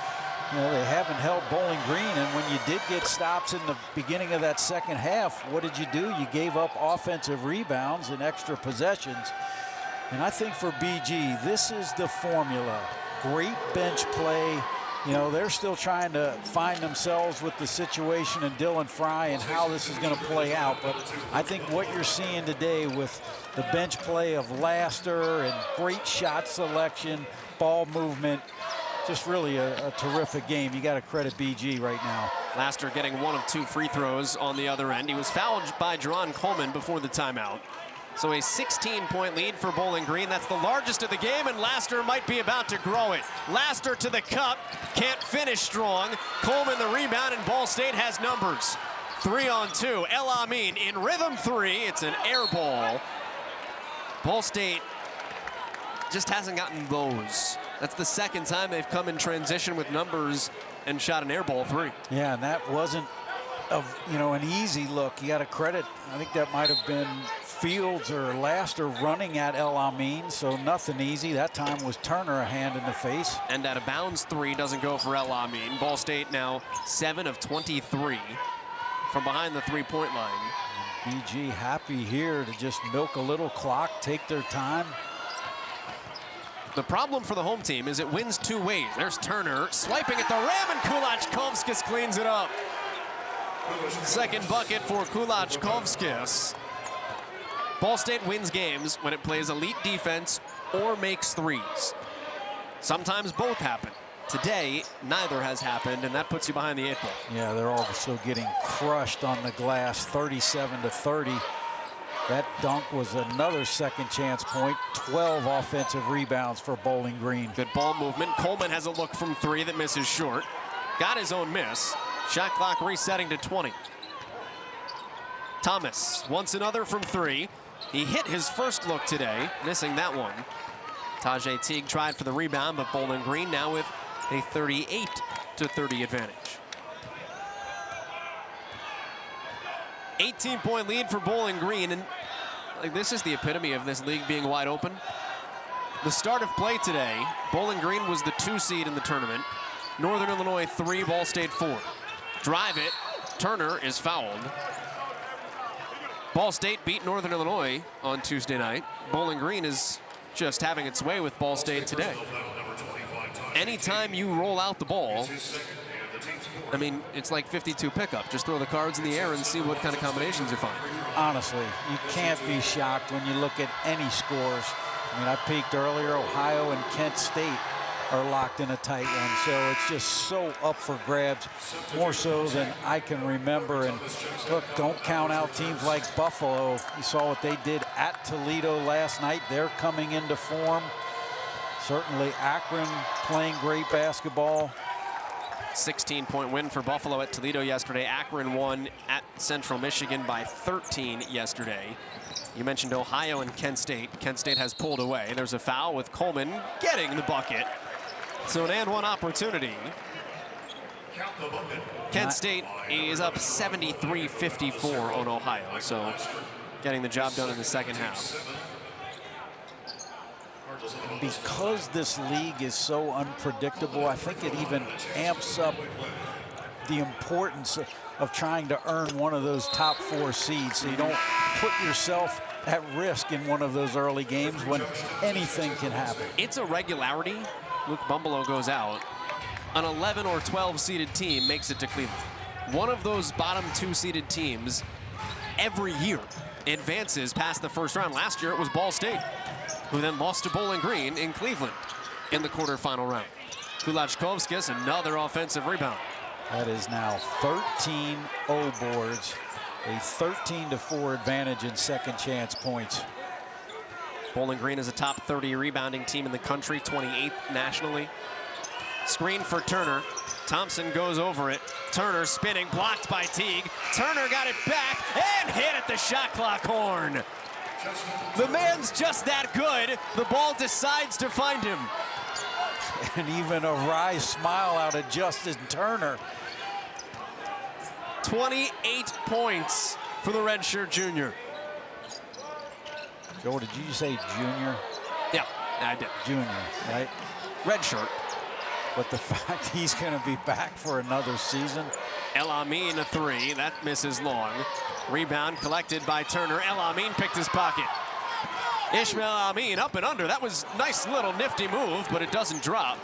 you know, they haven't held Bowling Green. And when you did get stops in the beginning of that second half, what did you do? You gave up offensive rebounds and extra possessions. And I think for BG, this is the formula. Great bench play. You know, they're still trying to find themselves with the situation and Dylan Fry and how this is going to play out. But I think what you're seeing today with the bench play of Laster and great shot selection, ball movement, just really a terrific game. You got to credit BG right now. Laster getting 1 of 2 free throws on the other end. He was fouled by Jerron Coleman before the timeout. So a 16-point lead for Bowling Green. That's the largest of the game, and Laster might be about to grow it. Laster to the cup, can't finish strong. Coleman the rebound, and Ball State has numbers. 3-on-2, El Amin in rhythm 3. It's an air ball. Ball State just hasn't gotten those. That's the second time they've come in transition with numbers and shot an air ball 3. Yeah, and that wasn't an easy look. You got to credit, I think that might have been Fields or Laster running at El Amin, so nothing easy. That time was Turner a hand in the face. And out of bounds 3 doesn't go for El Amin. Ball State now 7 of 23 from behind the 3-point line. BG happy here to just milk a little clock, take their time. The problem for the home team is it wins 2 ways. There's Turner swiping at the rim, and Kulachkovskis cleans it up. Second bucket for Kulachkovskis. Ball State wins games when it plays elite defense or makes threes. Sometimes both happen. Today, neither has happened, and that puts you behind the 8 ball. Yeah, they're also getting crushed on the glass, 37-30. That dunk was another second chance point. 12 offensive rebounds for Bowling Green. Good ball movement. Coleman has a look from 3 that misses short. Got his own miss. Shot clock resetting to 20. Thomas wants another from 3. He hit his first look today, missing that one. Tajay Teague tried for the rebound, but Bowling Green now with a 38-30 advantage. 18-point lead for Bowling Green, and this is the epitome of this league being wide open. The start of play today, Bowling Green was the 2 seed in the tournament. Northern Illinois 3, Ball State 4. Drive it, Turner is fouled. Ball State beat Northern Illinois on Tuesday night. Bowling Green is just having its way with Ball State today. Anytime you roll out the ball, I mean, it's like 52 pickup. Just throw the cards in the air and see what kind of combinations you find. Honestly, you can't be shocked when you look at any scores. I mean, I peeked earlier, Ohio and Kent State are locked in a tight one, so it's just so up for grabs, more so than I can remember. And look, don't count out teams like Buffalo. You saw what they did at Toledo last night. They're coming into form. Certainly Akron playing great basketball. 16-point win for Buffalo at Toledo yesterday. Akron won at Central Michigan by 13 yesterday. You mentioned Ohio and Kent State. Kent State has pulled away. There's a foul with Coleman getting the bucket. So an and 1 opportunity. Kent State is up 73-54 on Ohio, so getting the job done in the second half. Because this league is so unpredictable, I think it even amps up the importance of trying to earn one of those top 4 seeds, so you don't put yourself at risk in one of those early games when anything can happen. It's a regularity. Luke Bumbelow goes out. An 11 or 12 seeded team makes it to Cleveland. One of those bottom 2 seeded teams every year advances past the first round. Last year it was Ball State, who then lost to Bowling Green in Cleveland in the quarterfinal round. Kulachkovskis, another offensive rebound. That is now 13 O boards, a 13-4 advantage in second chance points. Bowling Green is a top 30 rebounding team in the country, 28th nationally. Screen for Turner. Thompson goes over it. Turner spinning, blocked by Teague. Turner got it back and hit at the shot clock horn. The man's just that good. The ball decides to find him. And even a wry smile out of Justin Turner. 28 points for the redshirt junior. Joe, did you say junior? Yeah, I did. Junior, right? Redshirt. But the fact he's going to be back for another season. El Amin, a three. That misses long. Rebound collected by Turner. El Amin picked his pocket. Ishmael Amin up and under. That was a nice little nifty move, but it doesn't drop.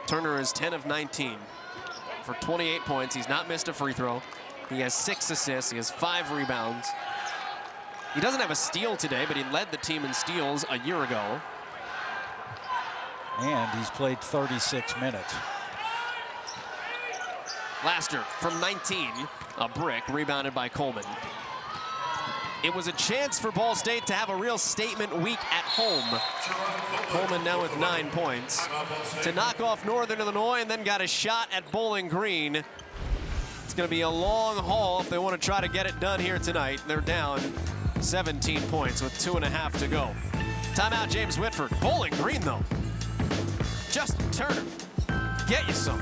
Turner is 10 of 19 for 28 points. He's not missed a free throw. He has 6 assists. He has 5 rebounds. He doesn't have a steal today, but he led the team in steals a year ago. And he's played 36 minutes. Laster from 19, a brick, rebounded by Coleman. It was a chance for Ball State to have a real statement week at home. Coleman now with 9 points to knock off Northern Illinois, and then got a shot at Bowling Green. It's going to be a long haul if they want to try to get it done here tonight. They're down 17 points with 2.5 to go. Timeout, James Whitford. Bowling Green, though. Justin Turner, get you some.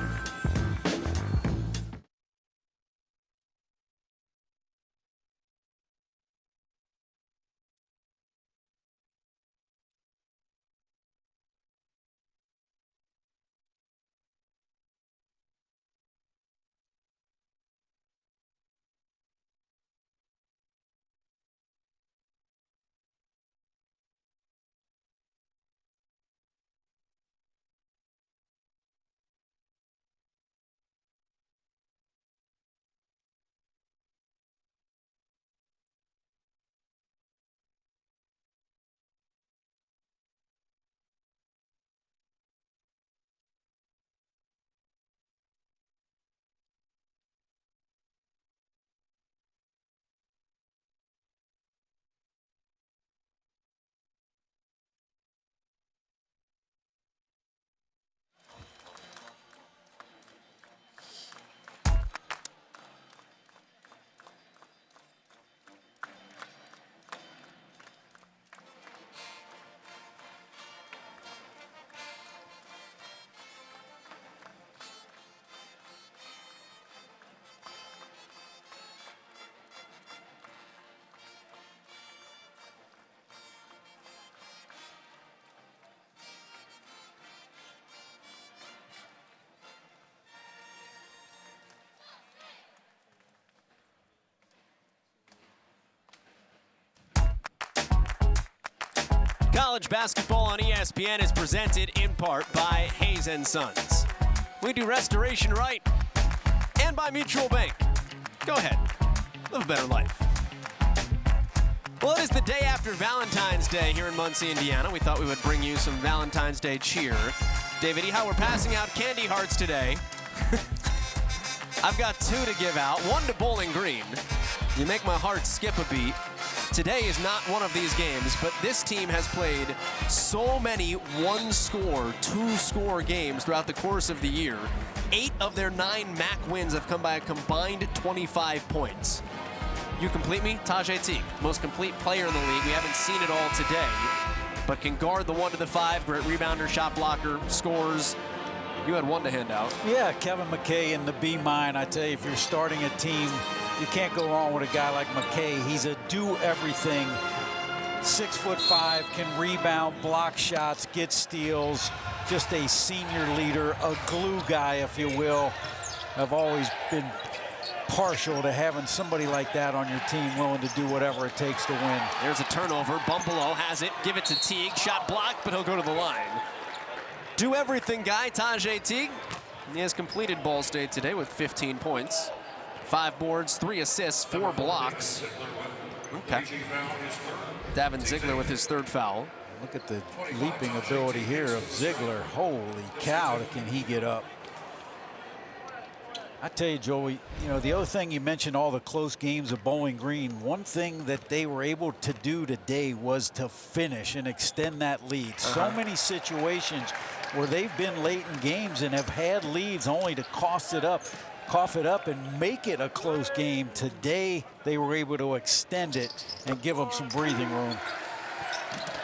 College basketball on ESPN is presented in part by Hayes & Sons. We do restoration right. And by Mutual Bank. Go ahead, live a better life. Well, it is the day after Valentine's Day here in Muncie, Indiana. We thought we would bring you some Valentine's Day cheer. David E. Howe, we're passing out candy hearts today. I've got 2 to give out, 1 to Bowling Green. You make my heart skip a beat. Today is not one of these games, but this team has played so many 1-score, 2-score games throughout the course of the year. 8 of their 9 MAC wins have come by a combined 25 points. You complete me? Tajay Teague, most complete player in the league. We haven't seen it all today, but can guard the 1 to the 5, great rebounder, shot blocker, scores. You had 1 to hand out. Yeah, Kevin McKay in the B mine. I tell you, if you're starting a team, you can't go wrong with a guy like McKay. He's a do-everything. 6'5", can rebound, block shots, get steals. Just a senior leader, a glue guy, if you will. I've always been partial to having somebody like that on your team willing to do whatever it takes to win. There's a turnover. Bumpalo has it. Give it to Teague. Shot blocked, but he'll go to the line. Do everything guy, Tajay Teague. He has completed Ball State today with 15 points. 5 boards, 3 assists, 4 blocks. Okay. Davin Ziegler with his 3rd foul. Look at the leaping ability here of Ziegler. Holy cow, can he get up. I tell you, Joey, you know, the other thing you mentioned, all the close games of Bowling Green, one thing that they were able to do today was to finish and extend that lead. So many situations where they've been late in games and have had leads only to cough it up and make it a close game. Today, they were able to extend it and give them some breathing room.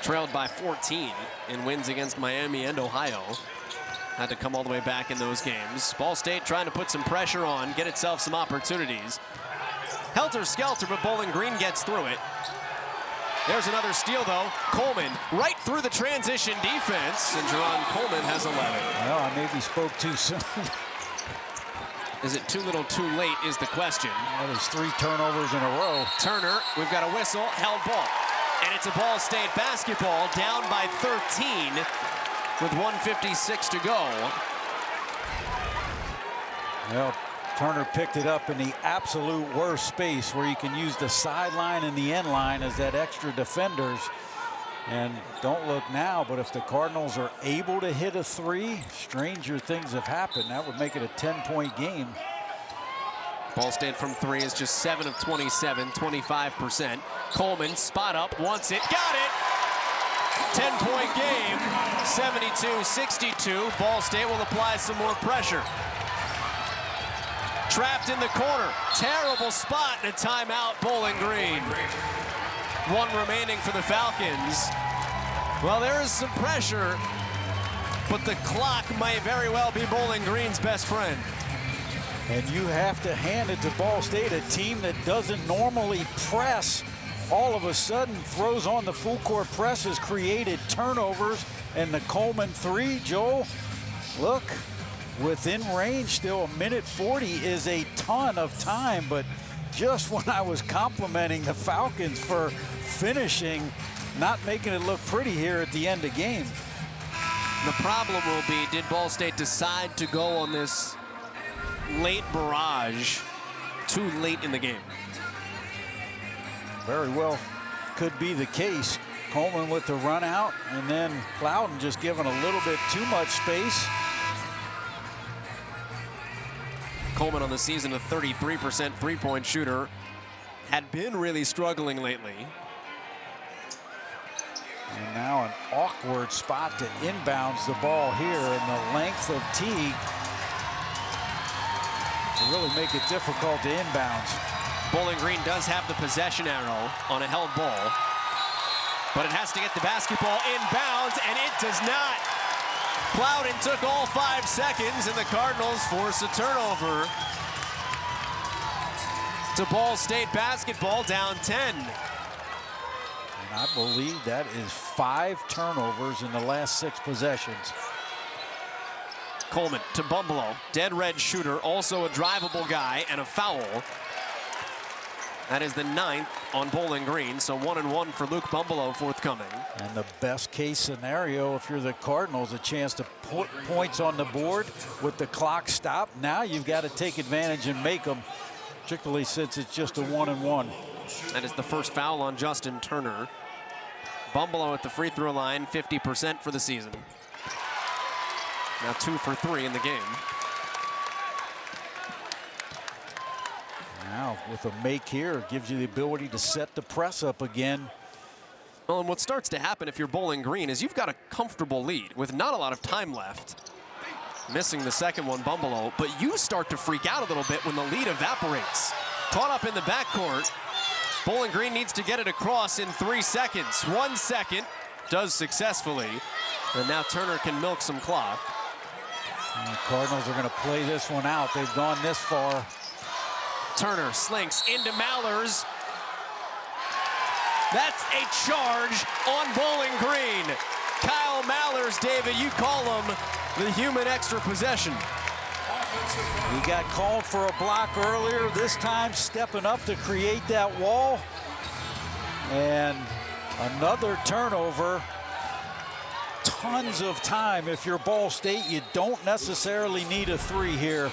Trailed by 14 in wins against Miami and Ohio. had to come all the way back in those games. Ball State trying to put some pressure on, get itself some opportunities. Helter-skelter, but Bowling Green gets through it. There's another steal, though. Coleman right through the transition defense, and Jerron Coleman has 11. Well, I maybe spoke too soon. Is it too little, too late is the question. That is 3 turnovers in a row. Turner, we've got a whistle, held ball. And it's a Ball State basketball down by 13 with 1:56 to go. Well, Turner picked it up in the absolute worst space where you can use the sideline and the end line as that extra defenders. And don't look now, but if the Cardinals are able to hit a 3, stranger things have happened. That would make it a 10-point game. Ball State from 3 is just 7 of 27, 25%. Coleman, spot up, wants it, got it! 10-point game, 72-62. Ball State will apply some more pressure. Trapped in the corner, terrible spot and a timeout, Bowling Green. 1 remaining for the Falcons. Well, there is some pressure, but the clock may very well be Bowling Green's best friend. And you have to hand it to Ball State, a team that doesn't normally press. All of a sudden throws on the full court press, has created turnovers, and the Coleman 3, Joel, look, within range still. A minute 40 is a ton of time, but just when I was complimenting the Falcons for finishing, not making it look pretty here at the end of game. The problem will be, did Ball State decide to go on this late barrage too late in the game? Very well could be the case. Coleman with the run out, and then Plowden just giving a little bit too much space. Coleman on the season, a 33% three-point shooter, had been really struggling lately. And now an awkward spot to inbounds the ball here, and the length of Teague to really make it difficult to inbounds. Bowling Green does have the possession arrow on a held ball, but it has to get the basketball inbounds, and it does not. Plowden took all 5 seconds, and the Cardinals force a turnover. To Ball State basketball, down 10. And I believe that is 5 turnovers in the last 6 possessions. Coleman to Bumbalough, dead red shooter, also a drivable guy, and a foul. That is the 9th on Bowling Green, so 1-1 for Luke Bumbalough forthcoming. And the best case scenario, if you're the Cardinals, a chance to put points on the board with the clock stopped. Now you've got to take advantage and make them, particularly since it's just a 1-1. That is the first foul on Justin Turner. Bumbalough at the free throw line, 50% for the season. Now 2 for 3 in the game. Now with a make here, it gives you the ability to set the press up again. Well, and what starts to happen if you're Bowling Green is you've got a comfortable lead with not a lot of time left. Missing the second one, Bumbalough, but you start to freak out a little bit when the lead evaporates. Caught up in the backcourt. Bowling Green needs to get it across in 3 seconds. 1 second, does successfully. And now Turner can milk some clock. And the Cardinals are going to play this one out. They've gone this far. Turner slinks into Mallers. That's a charge on Bowling Green. Kyle Mallers, David, you call him the human extra possession. He got called for a block earlier, this time stepping up to create that wall. And another turnover. Tons of time. If you're Ball State, you don't necessarily need a 3 here.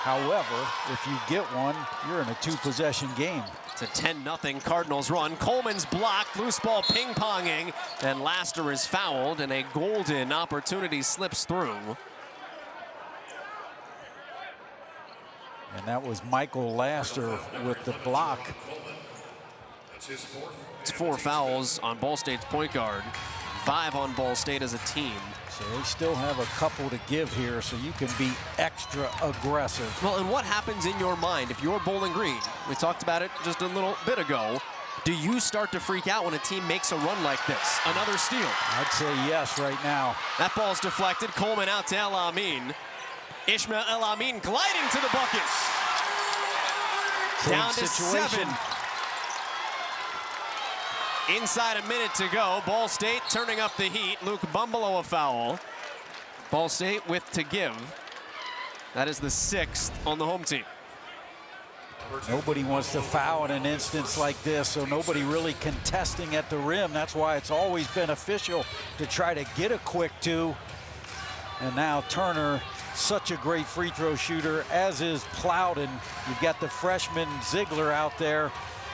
However, if you get one, you're in a 2-possession game. It's a 10-0 Cardinals run. Coleman's blocked, loose ball ping-ponging, and Laster is fouled, and a golden opportunity slips through. And that was Michael Laster with the block. It's 4 fouls on Ball State's point guard, 5 on Ball State as a team. So they still have a couple to give here, so you can be extra aggressive. Well, and what happens in your mind if you're Bowling Green? We talked about it just a little bit ago. Do you start to freak out when a team makes a run like this? Another steal. I'd say yes right now. That ball's deflected. Coleman out to El Amin. Ishmael El Amin gliding to the bucket. Down to 7. Inside a minute to go. Ball State turning up the heat. Luke Bumbalo a foul. Ball State with to give. That is the 6th on the home team. Nobody wants to foul in an instance like this, so nobody really contesting at the rim. That's why it's always beneficial to try to get a quick 2. And now Turner, such a great free throw shooter, as is Plowden. You've got the freshman Ziegler out there.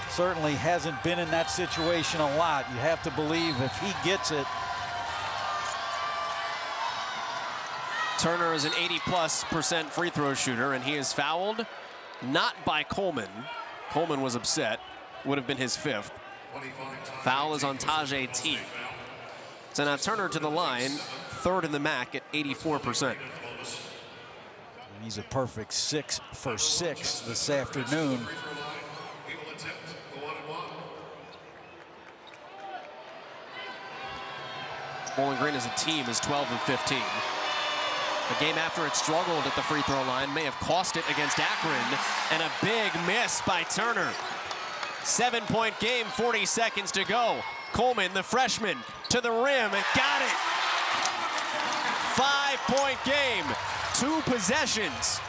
Certainly hasn't been in that situation a lot. You have to believe if he gets it. Turner is an 80+% free throw shooter, and he is fouled. Not by Coleman. Coleman was upset. Would have been his 5th. Foul is on Tajay Teague. So now Turner to the line, 3rd in the MAC at 84%. And he's a perfect 6 for 6 this afternoon. Bowling Green as a team is 12 of 15. A game after it struggled at the free throw line may have cost it against Akron, and a big miss by Turner. 7-point game, 40 seconds to go. Coleman, the freshman, to the rim, and got it. 5-point game, 2 possessions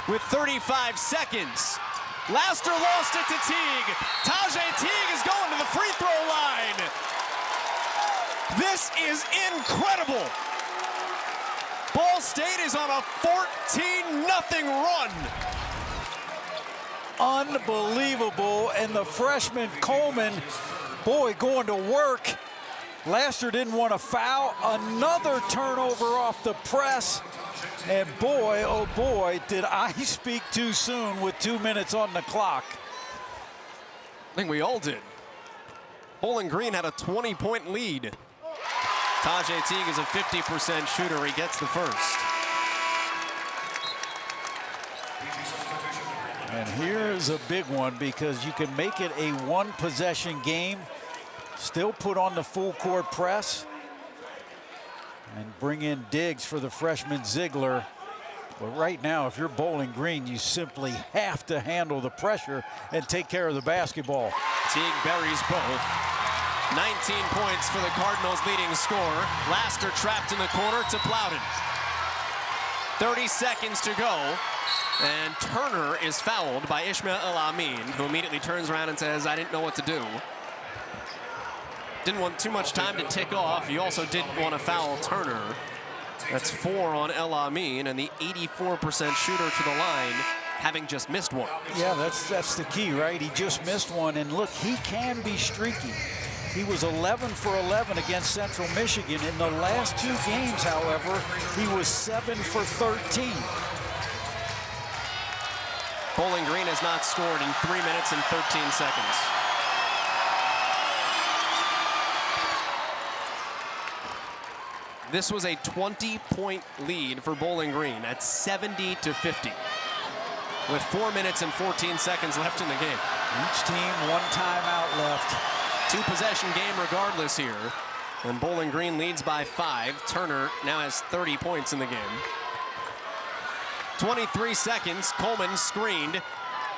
with 35 seconds. Laster lost it to Teague. Tajay Teague is going to the free throw line. This is incredible. Ball State is on a 14-0 run. Unbelievable, and the freshman Coleman, boy, going to work. Laster didn't want to foul. Another turnover off the press. And boy, oh boy, did I speak too soon with 2 minutes on the clock. I think we all did. Bowling Green had a 20-point lead. Tajay Teague is a 50% shooter. He gets the first. And here's a big one, because you can make it a 1-possession game, still put on the full court press, and bring in Diggs for the freshman Ziegler. But right now, if you're Bowling Green, you simply have to handle the pressure and take care of the basketball. Teague buries both. 19 points for the Cardinals' leading scorer. Laster trapped in the corner to Plowden. 30 seconds to go. And Turner is fouled by Ishmael El Amin, who immediately turns around and says, I didn't know what to do. Didn't want too much time to tick off. You also didn't want to foul Turner. That's 4 on El Amin, and the 84% shooter to the line, having just missed one. Yeah, that's the key, right? He just missed one, and look, he can be streaky. He was 11 for 11 against Central Michigan. In the last 2 games, however, he was 7 for 13. Bowling Green has not scored in 3 minutes and 13 seconds. This was a 20-point lead for Bowling Green at 70-50. With 4 minutes and 14 seconds left in the game. Each team 1 timeout left. 2-possession game regardless here. And Bowling Green leads by 5. Turner now has 30 points in the game. 23 seconds, Coleman screened.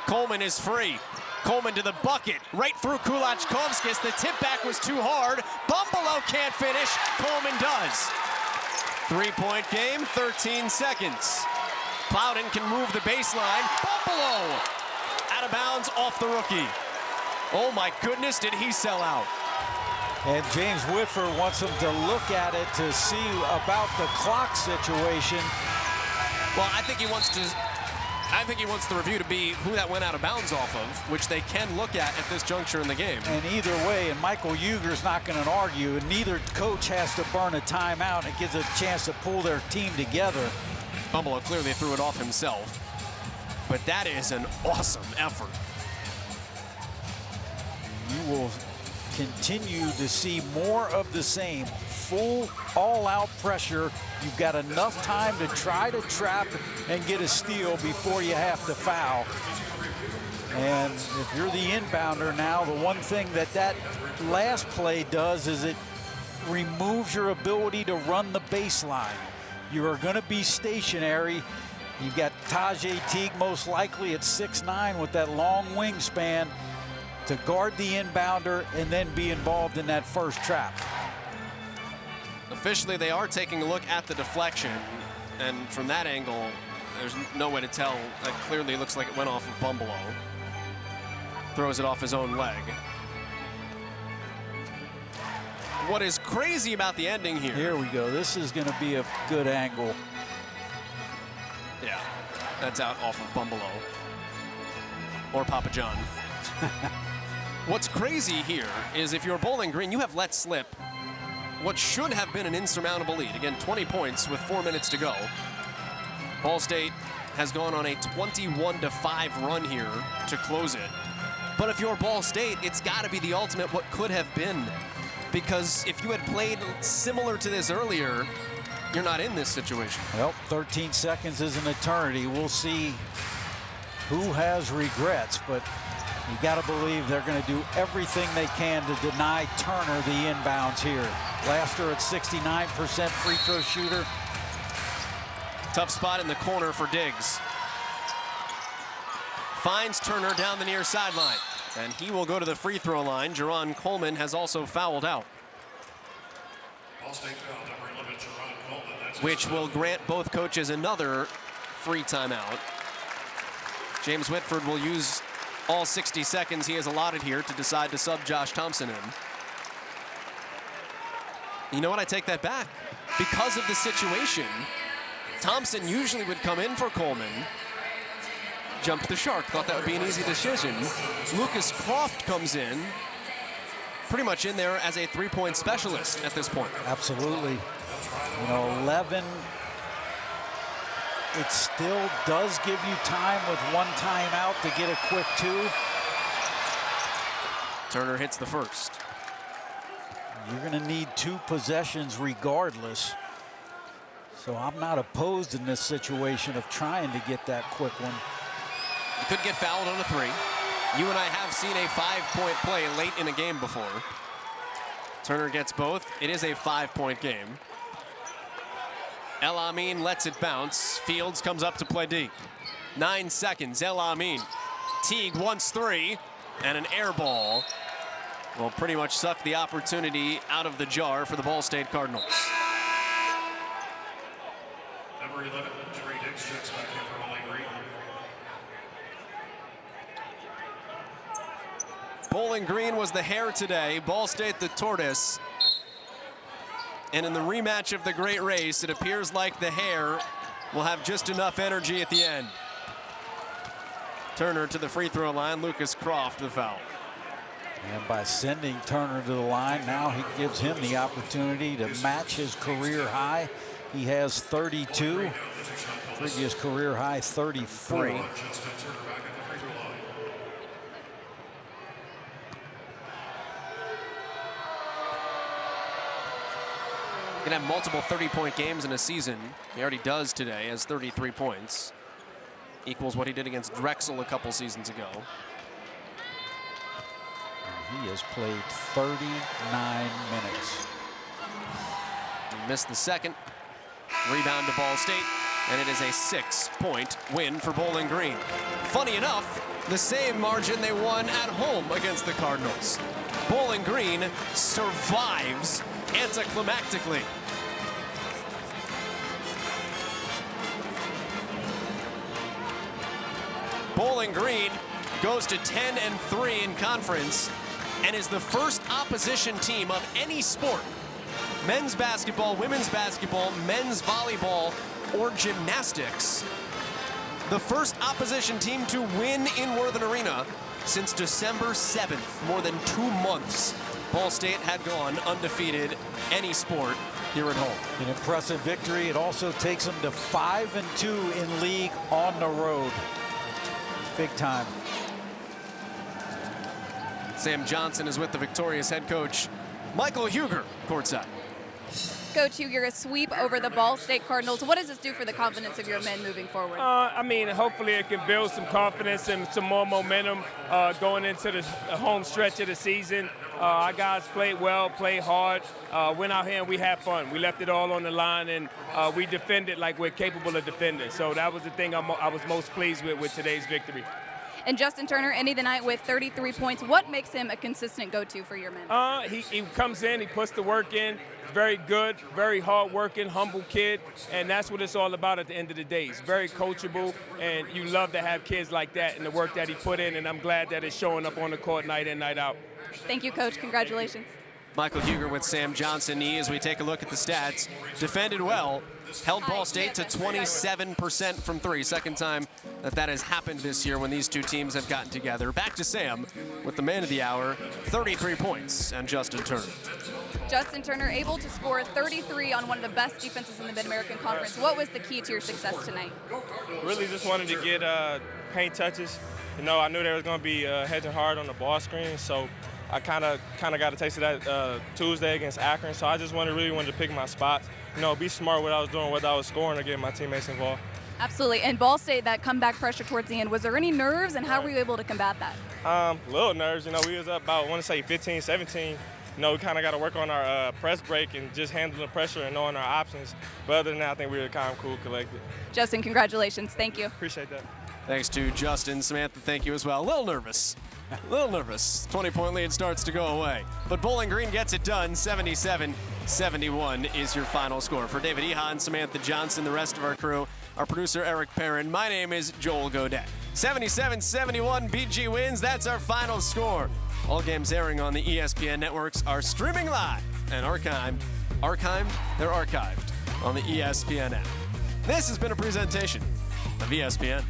Coleman is free. Coleman to the bucket, right through Kulachkovskis. The tip back was too hard. Bumbalo can't finish, Coleman does. 3-point game, 13 seconds. Plowden can move the baseline. Bumbalo out of bounds off the rookie. Oh my goodness, did he sell out. And James Whitford wants him to look at it to see about the clock situation. Well, I think he wants the review to be who that went out of bounds off of, which they can look at this juncture in the game. And either way, and Michael Uger's not going to argue, and neither coach has to burn a timeout. It gives a chance to pull their team together. Bumbalo clearly threw it off himself, but that is an awesome effort. You will continue to see more of the same. Full, all-out pressure. You've got enough time to try to trap and get a steal before you have to foul. And if you're the inbounder now, the one thing that last play does is it removes your ability to run the baseline. You are going to be stationary. You've got Tajay Teague most likely at 6'9" with that long wingspan to guard the inbounder and then be involved in that first trap. Officially, they are taking a look at the deflection, and from that angle, there's no way to tell. That clearly looks like it went off of Bumbelow. Throws it off his own leg. What is crazy about the ending here? Here we go. This is going to be a good angle. Yeah, that's out off of Bumbelow. Or Papa John. What's crazy here is if you're Bowling Green, you have let slip what should have been an insurmountable lead. Again, 20 points with 4 minutes to go. Ball State has gone on a 21-5 run here to close it. But if you're Ball State, it's got to be the ultimate what could have been. Because if you had played similar to this earlier, you're not in this situation. Well, 13 seconds is an eternity. We'll see who has regrets, but you got to believe they're going to do everything they can to deny Turner the inbounds here. Laster at 69% free throw shooter. Tough spot in the corner for Diggs. Finds Turner down the near sideline, and he will go to the free throw line. Jerron Coleman has also fouled out, which will grant both coaches another free timeout. James Whitford will use all 60 seconds he has allotted here to decide to sub Josh Thompson in. You know what? I take that back. Because of the situation, Thompson usually would come in for Coleman. Jumped the shark, thought that would be an easy decision. Lucas Croft comes in, pretty much in there as a three-point specialist at this point. Absolutely. You know, 11, it still does give you time with one timeout to get a quick two. Turner hits the first. You're going to need 2 possessions regardless. So I'm not opposed in this situation of trying to get that quick one. You could get fouled on a 3. You and I have seen a 5-point play late in a game before. Turner gets both. It is a 5-point game. El Amin lets it bounce. Fields comes up to play D. 9 seconds. El Amin. Teague wants 3, and an air ball will pretty much suck the opportunity out of the jar for the Ball State Cardinals. Number 11, Trey Diggs checks back in for Bowling Green. Bowling Green was the hare today. Ball State the tortoise. And in the rematch of the great race, it appears like the hare will have just enough energy at the end. Turner to the free throw line. Lucas Croft the foul. And by sending Turner to the line, now he gives him the opportunity to match his career high. He has 32. Previous career high, 33. Can have multiple 30-point games in a season. He already does today, has 33 points. Equals what he did against Drexel a couple seasons ago. He has played 39 minutes. He missed the second. Rebound to Ball State, and it is a 6-point win for Bowling Green. Funny enough, the same margin they won at home against the Cardinals. Bowling Green survives anticlimactically. Bowling Green goes to 10-3 in conference and is the first opposition team of any sport, men's basketball, women's basketball, men's volleyball, or gymnastics, the first opposition team to win in Worthen Arena since December 7th, more than 2 months. Ball State had gone undefeated any sport here at home. An impressive victory. It also takes them to 5-2 in league on the road. Big time. Sam Johnson is with the victorious head coach, Michael Huger, courtside. Coach, you get a sweep over the Ball State Cardinals. What does this do for the confidence of your men moving forward? I mean, hopefully it can build some confidence and some more momentum going into the home stretch of the season. Our guys played well, played hard, went out here and we had fun. We left it all on the line and we defended like we're capable of defending. So that was the thing I was most pleased with today's victory. And Justin Turner ending the night with 33 points. What makes him a consistent go-to for your men? He comes in, he puts the work in. Very good, very hard-working, humble kid, and that's what it's all about at the end of the day. He's very coachable, and you love to have kids like that and the work that he put in, and I'm glad that it's showing up on the court night in, night out. Thank you, Coach. Congratulations. Michael Huger with Sam Johnson. As we take a look at the stats, defended well, held Ball State to 27% from three. Second time that has happened this year when these two teams have gotten together. Back to Sam with the man of the hour, 33 points, and Justin Turner. Justin Turner able to score 33 on one of the best defenses in the Mid-American Conference. What was the key to your success tonight? Really just wanted to get paint touches. You know, I knew they was going to be hedging hard on the ball screen, so I kind of got a taste of that Tuesday against Akron. So I just really wanted to pick my spots. You know, be smart what I was doing, whether I was scoring or getting my teammates involved. Absolutely. And Ball State, that comeback pressure towards the end, was there any nerves, and how were you able to combat that? Little nerves. You know, we was up about, I want to say 15, 17. You know, we kind of got to work on our press break and just handling the pressure and knowing our options. But other than that, I think we were kind of cool, collected. Justin, congratulations. Thank you. Appreciate that. Thanks to Justin. Samantha, thank you as well. A little nervous. 20-point lead starts to go away. But Bowling Green gets it done. 77-71 is your final score. For David Ehan, Samantha Johnson, the rest of our crew, our producer Eric Perrin, my name is Joel Godet. 77-71, BG wins. That's our final score. All games airing on the ESPN networks are streaming live and archived. They're archived on the ESPN app. This has been a presentation of ESPN.